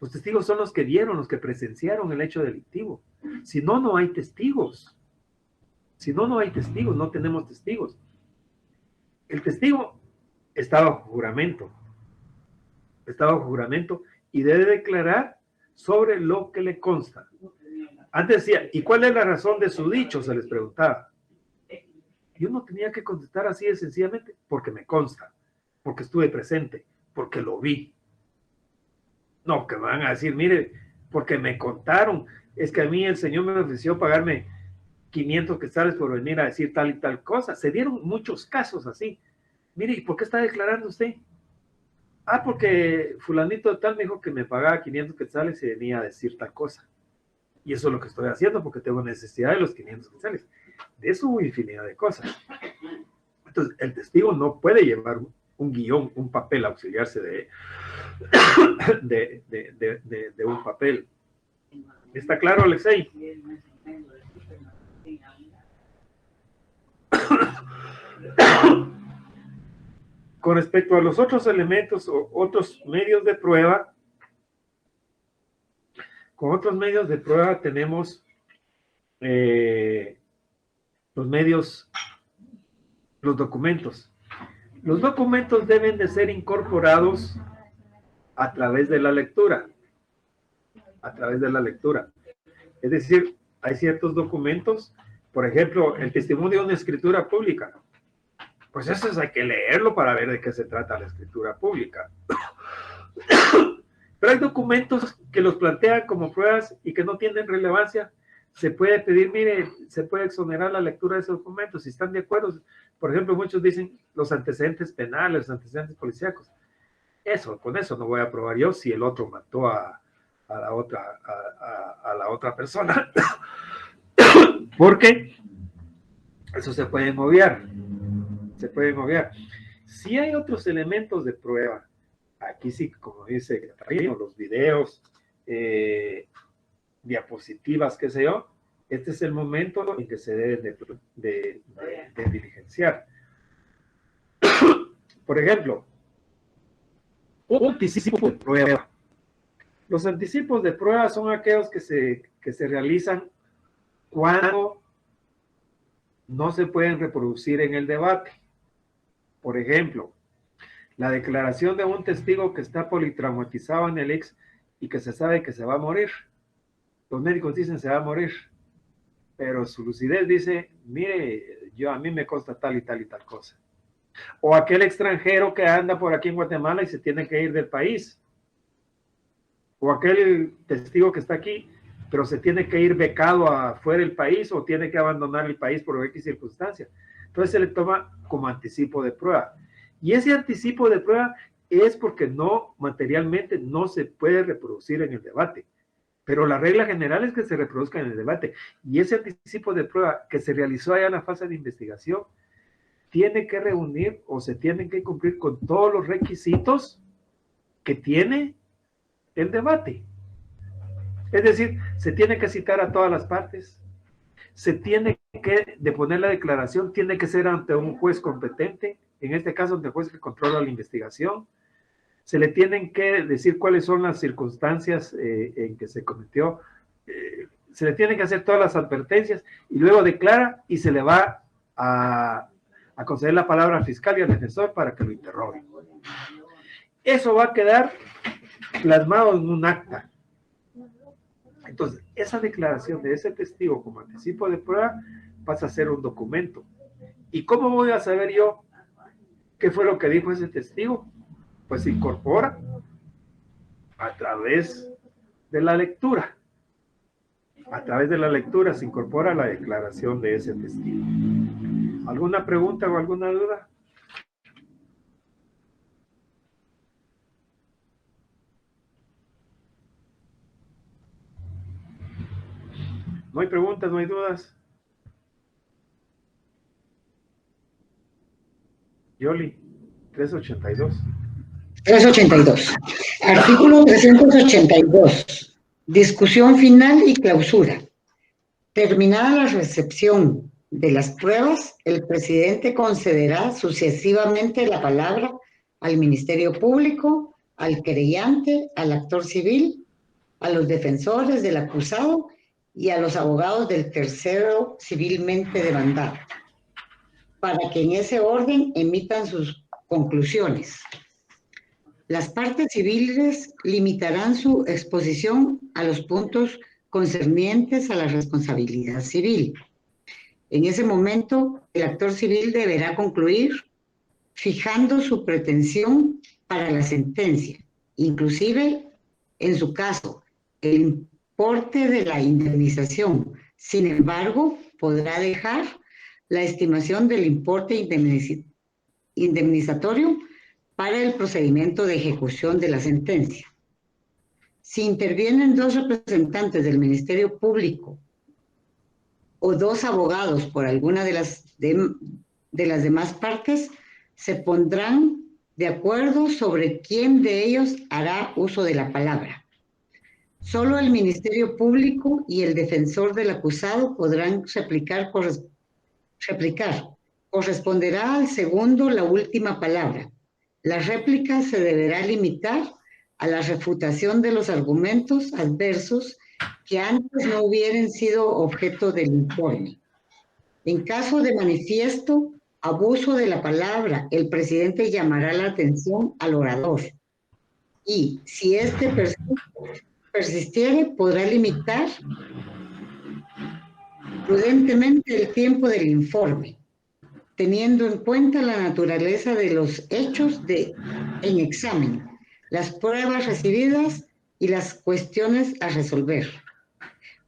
Los testigos son los que vieron, los que presenciaron el hecho delictivo. Si no, no hay testigos. Si no, no hay testigos, no tenemos testigos. El testigo está bajo juramento. Está bajo juramento y debe declarar sobre lo que le consta. Antes decía, ¿y cuál es la razón de su dicho? Se les preguntaba. Y uno tenía que contestar así de sencillamente, porque me consta, porque estuve presente, porque lo vi. No, que me van a decir, mire, porque me contaron, es que a mí el Señor me ofreció pagarme 500 quetzales por venir a decir tal y tal cosa. Se dieron muchos casos así. Mire, ¿y por qué está declarando usted? Ah, porque fulanito de tal me dijo que me pagaba 500 quetzales y venía a decir tal cosa. Y eso es lo que estoy haciendo porque tengo necesidad de los 500 quetzales. De eso hubo infinidad de cosas. Entonces, el testigo no puede llevar un guión, un papel, auxiliarse de un papel. ¿Está claro, Alexei? Con respecto a los otros elementos o otros medios de prueba, con otros medios de prueba tenemos los medios, los documentos. Los documentos deben de ser incorporados a través de la lectura. A través de la lectura. Es decir, hay ciertos documentos, por ejemplo, el testimonio de una escritura pública. Pues eso hay que leerlo para ver de qué se trata la escritura pública. Pero hay documentos que los plantean como pruebas y que no tienen relevancia. Se puede pedir, mire, se puede exonerar la lectura de esos documentos. Si están de acuerdo, por ejemplo, muchos dicen los antecedentes penales, los antecedentes policíacos. Eso, con eso no voy a aprobar yo si el otro mató a la otra persona. Porque eso se pueden obviar. Se pueden obviar. Si hay otros elementos de prueba, aquí sí, como dice Catarina, los videos, diapositivas, qué sé yo, este es el momento en que se debe de diligenciar. Por ejemplo, un anticipo de prueba. Los anticipos de prueba son aquellos que se realizan cuando no se pueden reproducir en el debate. Por ejemplo, la declaración de un testigo que está politraumatizado en el IX y que se sabe que se va a morir. Los médicos dicen se va a morir, pero su lucidez dice, mire, a mí me consta tal y tal y tal cosa. O aquel extranjero que anda por aquí en Guatemala y se tiene que ir del país. O aquel testigo que está aquí, pero se tiene que ir becado afuera del país o tiene que abandonar el país por X circunstancia. Entonces se le toma como anticipo de prueba. Y ese anticipo de prueba es porque materialmente no se puede reproducir en el debate. Pero la regla general es que se reproduzca en el debate. Y ese anticipo de prueba que se realizó allá en la fase de investigación, tiene que reunir o se tienen que cumplir con todos los requisitos que tiene el debate. Es decir, se tiene que citar a todas las partes, se tiene que deponer la declaración, tiene que ser ante un juez competente, en este caso ante el juez que controla la investigación, se le tienen que decir cuáles son las circunstancias en que se cometió, se le tienen que hacer todas las advertencias y luego declara y se le va a conceder la palabra al fiscal y al defensor para que lo interroguen. Eso va a quedar plasmado en un acta. Entonces, esa declaración de ese testigo como anticipo de prueba pasa a ser un documento. ¿Y cómo voy a saber yo qué fue lo que dijo ese testigo? Pues se incorpora a través de la lectura. A través de la lectura se incorpora la declaración de ese testigo. ¿Alguna pregunta o alguna duda? ¿No hay preguntas, no hay dudas? Yoli, 382. 382. Artículo 382. Discusión final y clausura. Terminada la recepción de las pruebas, el presidente concederá sucesivamente la palabra al Ministerio Público, al querellante, al actor civil, a los defensores del acusado y a los abogados del tercero civilmente demandado, para que en ese orden emitan sus conclusiones. Las partes civiles limitarán su exposición a los puntos concernientes a la responsabilidad civil. En ese momento, el actor civil deberá concluir fijando su pretensión para la sentencia, inclusive, en su caso, el importe de la indemnización. Sin embargo, podrá dejar la estimación del importe indemnizatorio para el procedimiento de ejecución de la sentencia. Si intervienen dos representantes del Ministerio Público o dos abogados por alguna de las demás partes, se pondrán de acuerdo sobre quién de ellos hará uso de la palabra. Solo el Ministerio Público y el defensor del acusado podrán replicar. Corresponderá al segundo la última palabra. La réplica se deberá limitar a la refutación de los argumentos adversos que antes no hubieran sido objeto del informe. En caso de manifiesto abuso de la palabra, el presidente llamará la atención al orador y, si éste persistiere, podrá limitar prudentemente el tiempo del informe, teniendo en cuenta la naturaleza de los hechos en examen, las pruebas recibidas y las cuestiones a resolver.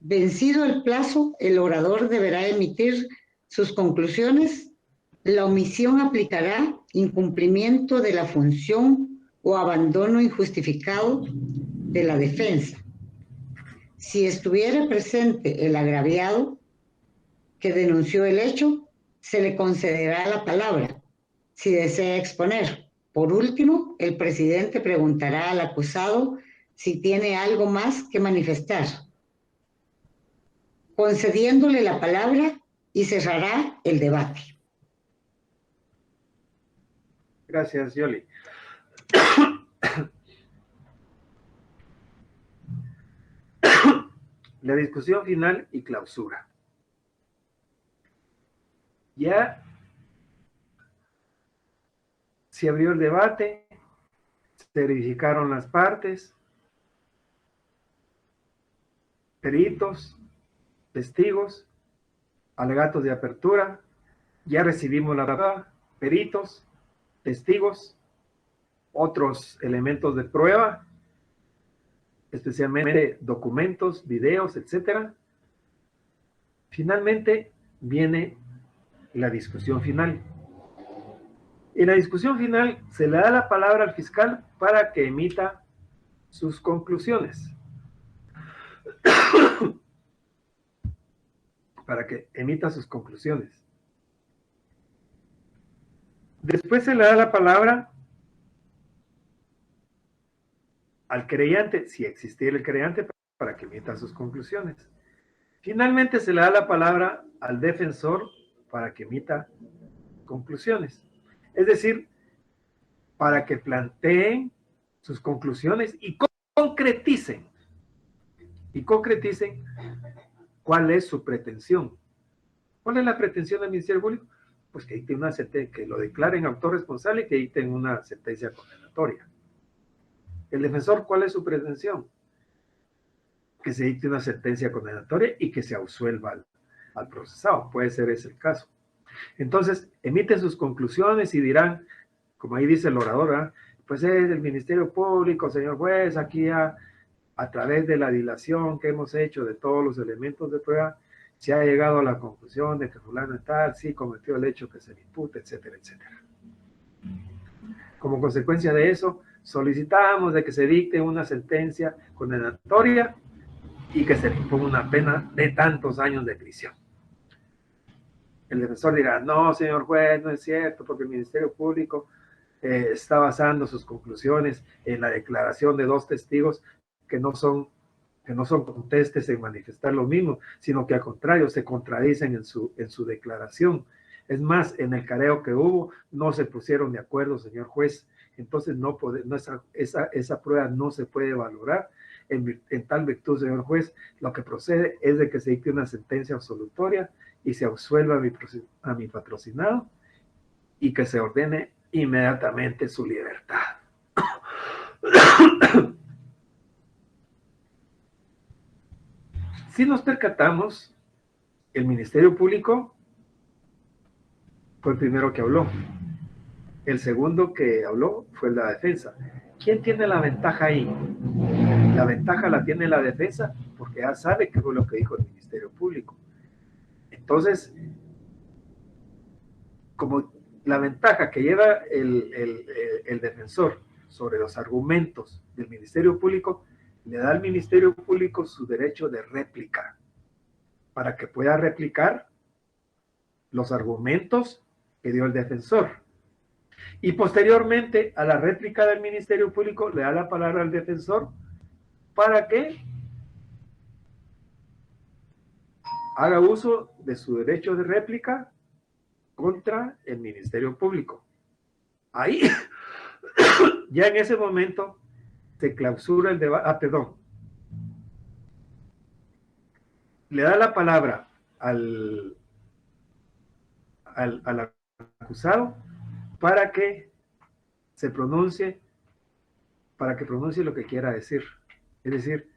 Vencido el plazo, el orador deberá emitir sus conclusiones. La omisión aplicará incumplimiento de la función o abandono injustificado de la defensa. Si estuviera presente el agraviado que denunció el hecho, se le concederá la palabra si desea exponer. Por último, el presidente preguntará al acusado si tiene algo más que manifestar, concediéndole la palabra, y cerrará el debate. Gracias, Yoli. La discusión final y clausura. Ya se abrió el debate, se verificaron las partes, peritos, testigos, alegatos de apertura, ya recibimos la prueba, peritos, testigos, otros elementos de prueba, especialmente documentos, videos, etc. Finalmente viene la discusión final. En la discusión final se le da la palabra al fiscal para que emita sus conclusiones. Para que emita sus conclusiones. Después se le da la palabra al creyente, si existiera el creyente, para que emita sus conclusiones. Finalmente se le da la palabra al defensor para que emita conclusiones. Es decir, para que planteen sus conclusiones y concreticen cuál es su pretensión. ¿Cuál es la pretensión del Ministerio Público? Pues que dicten una sentencia, que lo declaren autor responsable y que dicten una sentencia condenatoria. El defensor, ¿cuál es su pretensión? Que se dicte una sentencia condenatoria y que se absuelva al procesado. Puede ser ese el caso. Entonces, emiten sus conclusiones y dirán, como ahí dice el orador, ¿verdad? Pues es el Ministerio Público, señor juez, aquí a través de la dilación que hemos hecho de todos los elementos de prueba, se ha llegado a la conclusión de que fulano y tal, sí cometió el hecho que se le imputa, etcétera, etcétera. Como consecuencia de eso, solicitamos de que se dicte una sentencia condenatoria y que se le imponga una pena de tantos años de prisión. El defensor dirá, no, señor juez, no es cierto, porque el Ministerio Público está basando sus conclusiones en la declaración de dos testigos que no son contestes en manifestar lo mismo, sino que al contrario se contradicen en su declaración. Es más, en el careo que hubo, no se pusieron de acuerdo, señor juez. Entonces, esa prueba no se puede valorar. En tal virtud, señor juez, lo que procede es de que se dicte una sentencia absolutoria y se absuelva a mi patrocinado y que se ordene inmediatamente su libertad. Si nos percatamos, el Ministerio Público fue el primero que habló. El segundo que habló fue la defensa. ¿Quién tiene la ventaja ahí? La ventaja la tiene la defensa porque ya sabe qué fue lo que dijo el Ministerio Público. Entonces, como la ventaja que lleva el defensor sobre los argumentos del Ministerio Público, le da al Ministerio Público su derecho de réplica para que pueda replicar los argumentos que dio el defensor. Y posteriormente a la réplica del Ministerio Público le da la palabra al defensor para que haga uso de su derecho de réplica contra el Ministerio Público. Ahí, ya en ese momento, se clausura el debate. Le da la palabra al acusado para que se pronuncie, para que pronuncie lo que quiera decir. Es decir,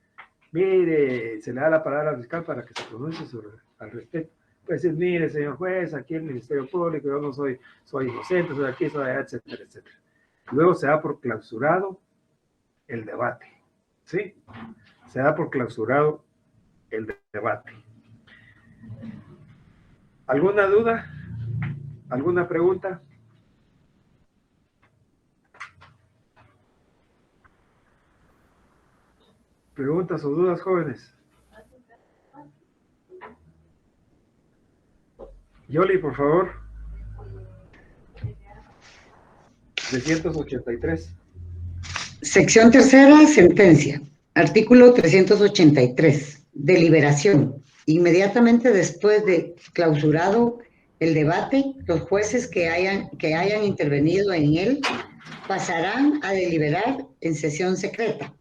mire, se le da la palabra al fiscal para que se pronuncie al respecto. Pues decir, mire, señor juez, aquí el Ministerio Público, yo no soy inocente, soy aquí, soy allá, etcétera, etcétera. Luego se da por clausurado el debate, ¿sí? Se da por clausurado el debate. ¿Alguna duda? ¿Alguna pregunta? ¿Preguntas o dudas, jóvenes? Yoli, por favor. 383. Sección tercera, sentencia. Artículo 383. Deliberación. Inmediatamente después de clausurado el debate, los jueces que hayan intervenido en él pasarán a deliberar en sesión secreta,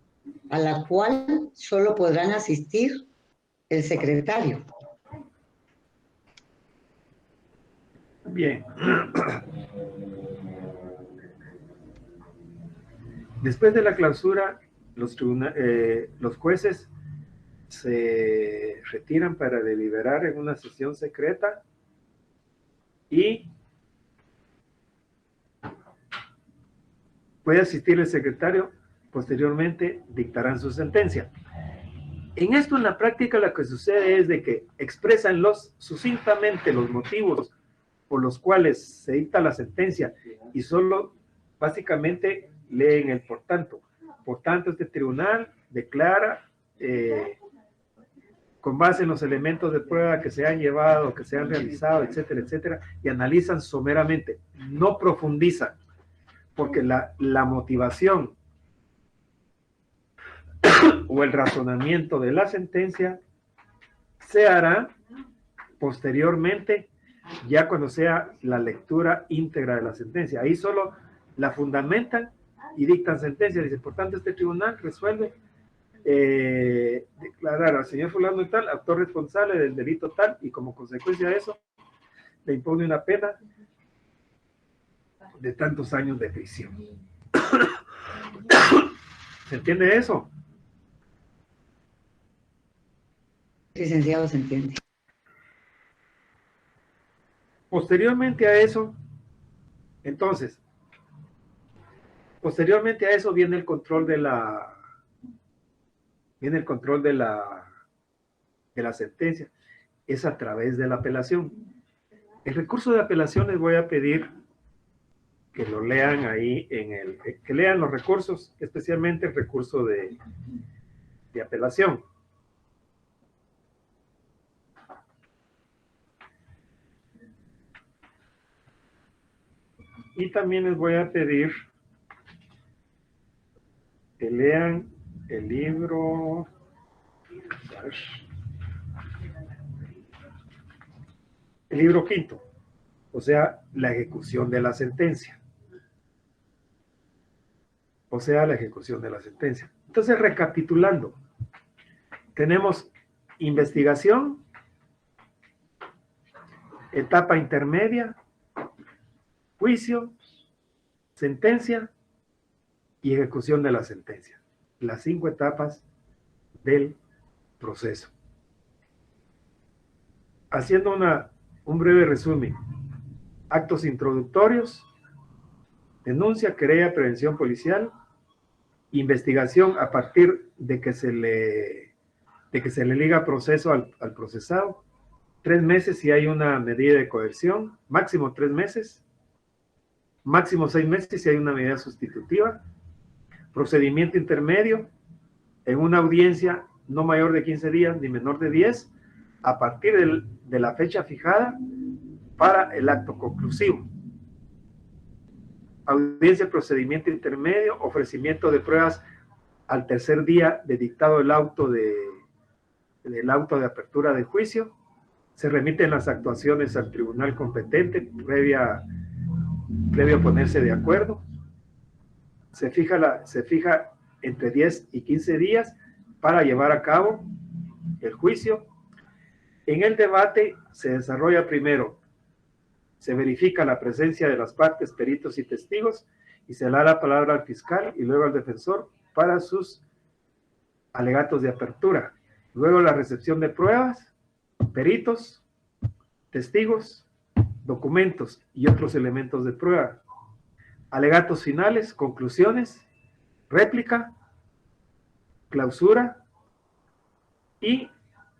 a la cual solo podrán asistir el secretario. Bien. Después de la clausura, los jueces se retiran para deliberar en una sesión secreta y puede asistir el secretario, posteriormente dictarán su sentencia. En esto, en la práctica, lo que sucede es de que expresan sucintamente los motivos por los cuales se dicta la sentencia y solo básicamente leen el por tanto. Por tanto, este tribunal declara con base en los elementos de prueba que se han llevado, que se han realizado, etcétera, etcétera, y analizan someramente, no profundizan, porque la motivación o el razonamiento de la sentencia se hará posteriormente, ya cuando sea la lectura íntegra de la sentencia. Ahí solo la fundamentan y dictan sentencia. Dice, por tanto, este tribunal resuelve declarar al señor fulano y tal, autor responsable del delito tal, y como consecuencia de eso, le impone una pena de tantos años de prisión. ¿Se entiende eso? Licenciado, se entiende. Posteriormente a eso, entonces, posteriormente a eso viene el control de la sentencia. Es a través de la apelación. El recurso de apelación les voy a pedir que lo lean ahí que lean los recursos, especialmente el recurso de apelación. Y también les voy a pedir que lean el libro, el libro quinto, o sea, la ejecución de la sentencia. Entonces, recapitulando, tenemos investigación, etapa intermedia, juicio, sentencia y ejecución de la sentencia. Las 5 etapas del proceso. Haciendo un breve resumen. Actos introductorios, denuncia, querella, prevención policial, investigación a partir de que se le liga proceso al procesado, 3 meses si hay una medida de coerción, máximo 3 meses, máximo 6 meses si hay una medida sustitutiva, procedimiento intermedio, en una audiencia no mayor de 15 días ni menor de 10, a partir de la fecha fijada para el acto conclusivo. Audiencia, procedimiento intermedio, ofrecimiento de pruebas al tercer día de dictado del auto de apertura de juicio. Se remiten las actuaciones al tribunal competente previo a ponerse de acuerdo. Se fija entre 10 y 15 días para llevar a cabo el juicio. En el debate se desarrolla primero, se verifica la presencia de las partes, peritos y testigos, y se da la palabra al fiscal y luego al defensor para sus alegatos de apertura. Luego la recepción de pruebas, peritos, testigos, documentos y otros elementos de prueba. Alegatos finales, conclusiones, réplica, clausura y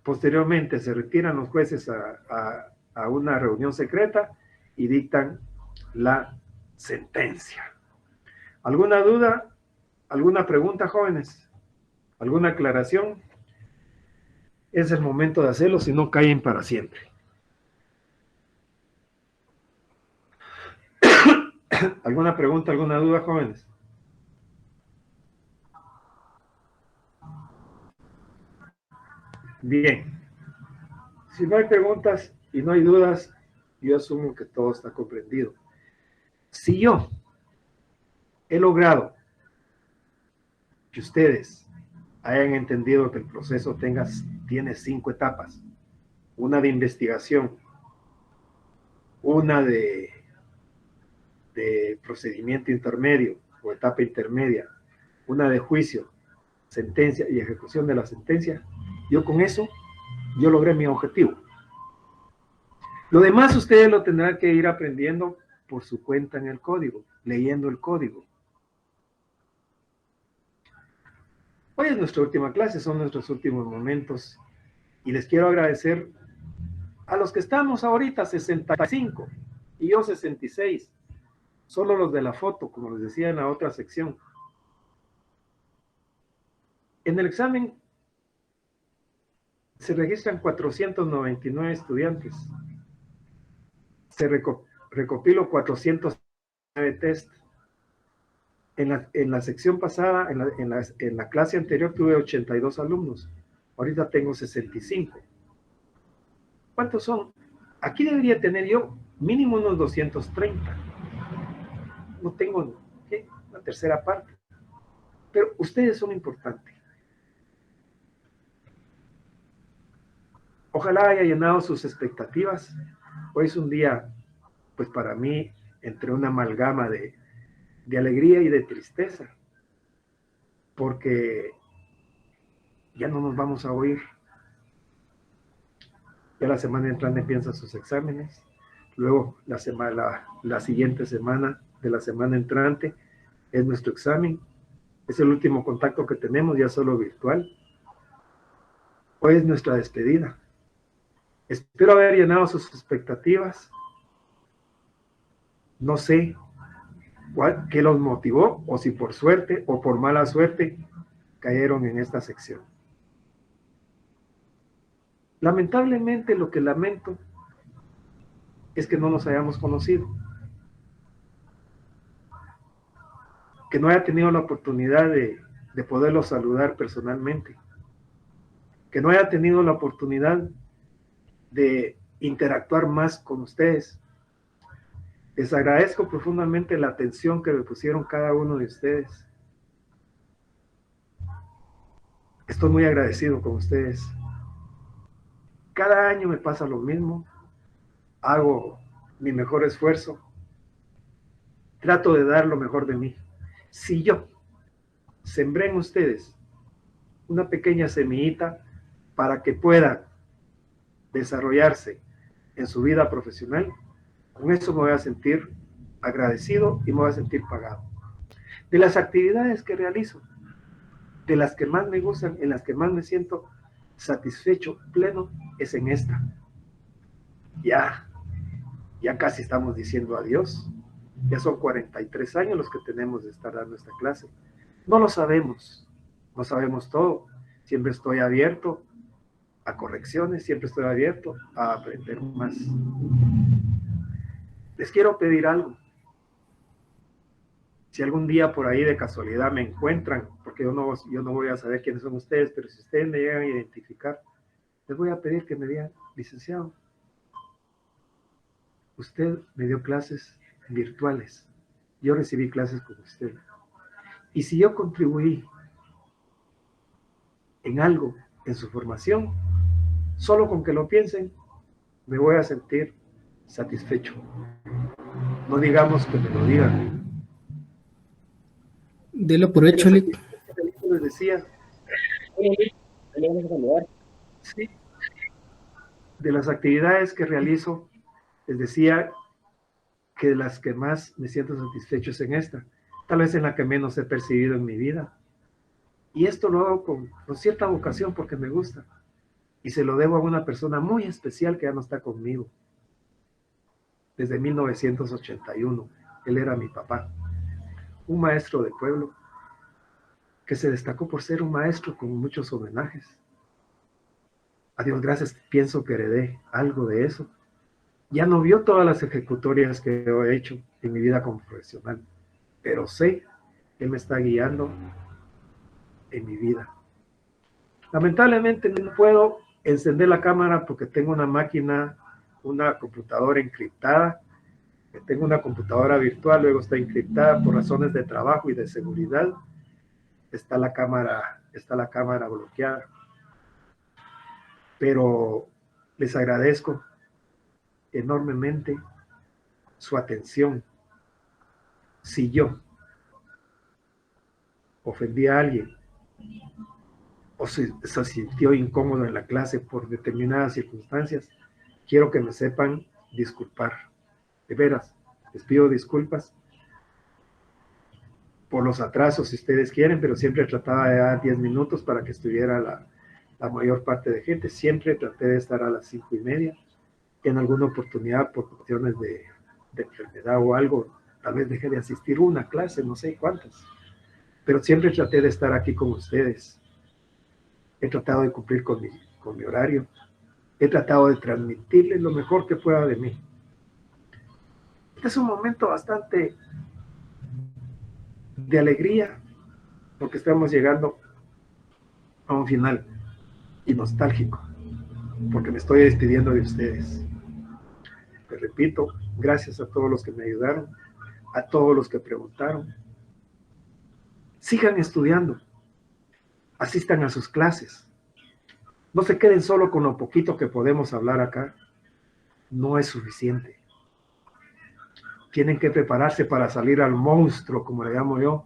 posteriormente se retiran los jueces a una reunión secreta y dictan la sentencia. ¿Alguna duda? ¿Alguna pregunta, jóvenes? ¿Alguna aclaración? Es el momento de hacerlo, si no caen para siempre. ¿Alguna pregunta, alguna duda, jóvenes? Bien. Si no hay preguntas y no hay dudas, yo asumo que todo está comprendido. Si yo he logrado que ustedes hayan entendido que el proceso tiene 5 etapas, una de investigación, una de procedimiento intermedio o etapa intermedia, una de juicio, sentencia y ejecución de la sentencia, yo con eso, yo logré mi objetivo. Lo demás ustedes lo tendrán que ir aprendiendo por su cuenta en el código, leyendo el código. Hoy es nuestra última clase, son nuestros últimos momentos y les quiero agradecer a los que estamos ahorita 65 y yo 66, solo los de la foto, como les decía en la otra sección. En el examen Se registran 499 estudiantes. Se recopiló 409 test. En la sección pasada, en la clase anterior, tuve 82 alumnos. Ahorita tengo 65. ¿Cuántos son? Aquí debería tener yo mínimo unos 230. No tengo la tercera parte. Pero ustedes son importantes. Ojalá haya llenado sus expectativas. Hoy es un día, pues para mí, entre una amalgama de alegría y de tristeza, porque ya no nos vamos a oír. Ya la semana entrante empiezan sus exámenes, luego la siguiente semana de la semana entrante es nuestro examen, es el último contacto que tenemos, ya solo virtual. Hoy es nuestra despedida. Espero haber llenado sus expectativas. No sé qué los motivó, o si por suerte o por mala suerte cayeron en esta sección. Lamentablemente, lo que lamento es que no nos hayamos conocido, que no haya tenido la oportunidad de poderlos saludar personalmente, que no haya tenido la oportunidad de interactuar más con ustedes. Les agradezco profundamente la atención que me pusieron cada uno de ustedes. Estoy muy agradecido con ustedes. Cada año me pasa lo mismo. Hago mi mejor esfuerzo. Trato de dar lo mejor de mí. Si yo sembré en ustedes una pequeña semillita para que puedan desarrollarse en su vida profesional, con eso me voy a sentir agradecido y me voy a sentir pagado. De las actividades que realizo, de las que más me gustan, en las que más me siento satisfecho, pleno, es en esta. Ya casi estamos diciendo adiós. Ya son 43 años los que tenemos de estar dando esta clase. No lo sabemos, no sabemos todo. Siempre estoy abierto a correcciones, siempre estoy abierto a aprender más. Les quiero pedir algo. Si algún día por ahí de casualidad me encuentran, porque yo no voy a saber quiénes son ustedes, pero si ustedes me llegan a identificar, les voy a pedir que me digan: licenciado, usted me dio clases virtuales, yo recibí clases con usted, y si yo contribuí en algo en su formación, solo con que lo piensen, me voy a sentir satisfecho. No digamos que me lo digan. Delo por hecho, Lick. Les decía, sí, de las actividades que realizo, les decía que de las que más me siento satisfecho es en esta, tal vez en la que menos he percibido en mi vida. Y esto lo hago con cierta vocación porque me gusta. Y se lo debo a una persona muy especial que ya no está conmigo. Desde 1981, él era mi papá. Un maestro de pueblo que se destacó por ser un maestro con muchos homenajes. A Dios gracias, pienso que heredé algo de eso. Ya no vio todas las ejecutorias que he hecho en mi vida como profesional, pero sé que Él me está guiando en mi vida. Lamentablemente no puedo encender la cámara porque tengo una máquina, una computadora encriptada. Tengo una computadora virtual, luego está encriptada por razones de trabajo y de seguridad. Está la cámara bloqueada. Pero les agradezco enormemente su atención. Si yo ofendí a alguien o se sintió incómodo en la clase por determinadas circunstancias, quiero que me sepan disculpar. De veras, les pido disculpas por los atrasos si ustedes quieren, pero siempre trataba de dar 10 minutos para que estuviera la mayor parte de gente. Siempre traté de estar a las 5:30. En alguna oportunidad, por cuestiones de enfermedad o algo, tal vez dejé de asistir a una clase, no sé cuántas. Pero siempre traté de estar aquí con ustedes. He tratado de cumplir con con mi horario, he tratado de transmitirles lo mejor que pueda de mí. Este es un momento bastante de alegría, porque estamos llegando a un final, y nostálgico, porque me estoy despidiendo de ustedes. Les repito, gracias a todos los que me ayudaron, a todos los que preguntaron. Sigan estudiando, asistan a sus clases. No se queden solo con lo poquito que podemos hablar acá. No es suficiente. Tienen que prepararse para salir al monstruo, como le llamo yo,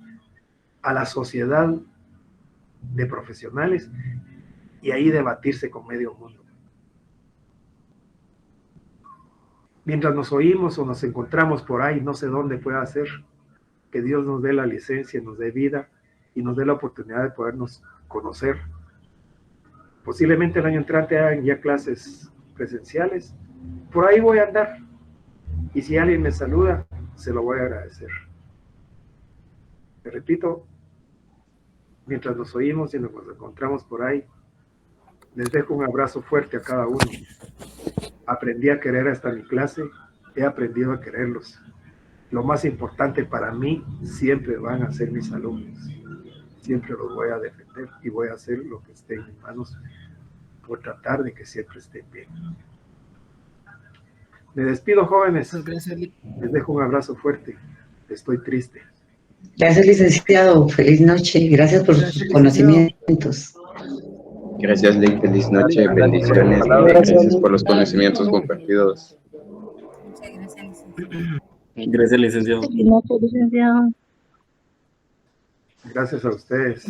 a la sociedad de profesionales, y ahí debatirse con medio mundo. Mientras nos oímos o nos encontramos por ahí, no sé dónde pueda ser, que Dios nos dé la licencia, nos dé vida y nos dé la oportunidad de podernos conocer. Posiblemente el año entrante hagan ya clases presenciales. Por ahí voy a andar. Y si alguien me saluda, se lo voy a agradecer. Te repito, mientras nos oímos y nos encontramos por ahí, les dejo un abrazo fuerte a cada uno. Aprendí a querer hasta mi clase, he aprendido a quererlos. Lo más importante para mí siempre van a ser mis alumnos. Siempre los voy a defender y voy a hacer lo que esté en mis manos por tratar de que siempre estén bien. Me despido, jóvenes. Les dejo un abrazo fuerte. Estoy triste. Gracias, licenciado. Feliz noche. Gracias por sus conocimientos. Gracias, Lick. Feliz noche. Bendiciones. Gracias por los conocimientos compartidos. Gracias, licenciado. Feliz noche, licenciado. Gracias a ustedes.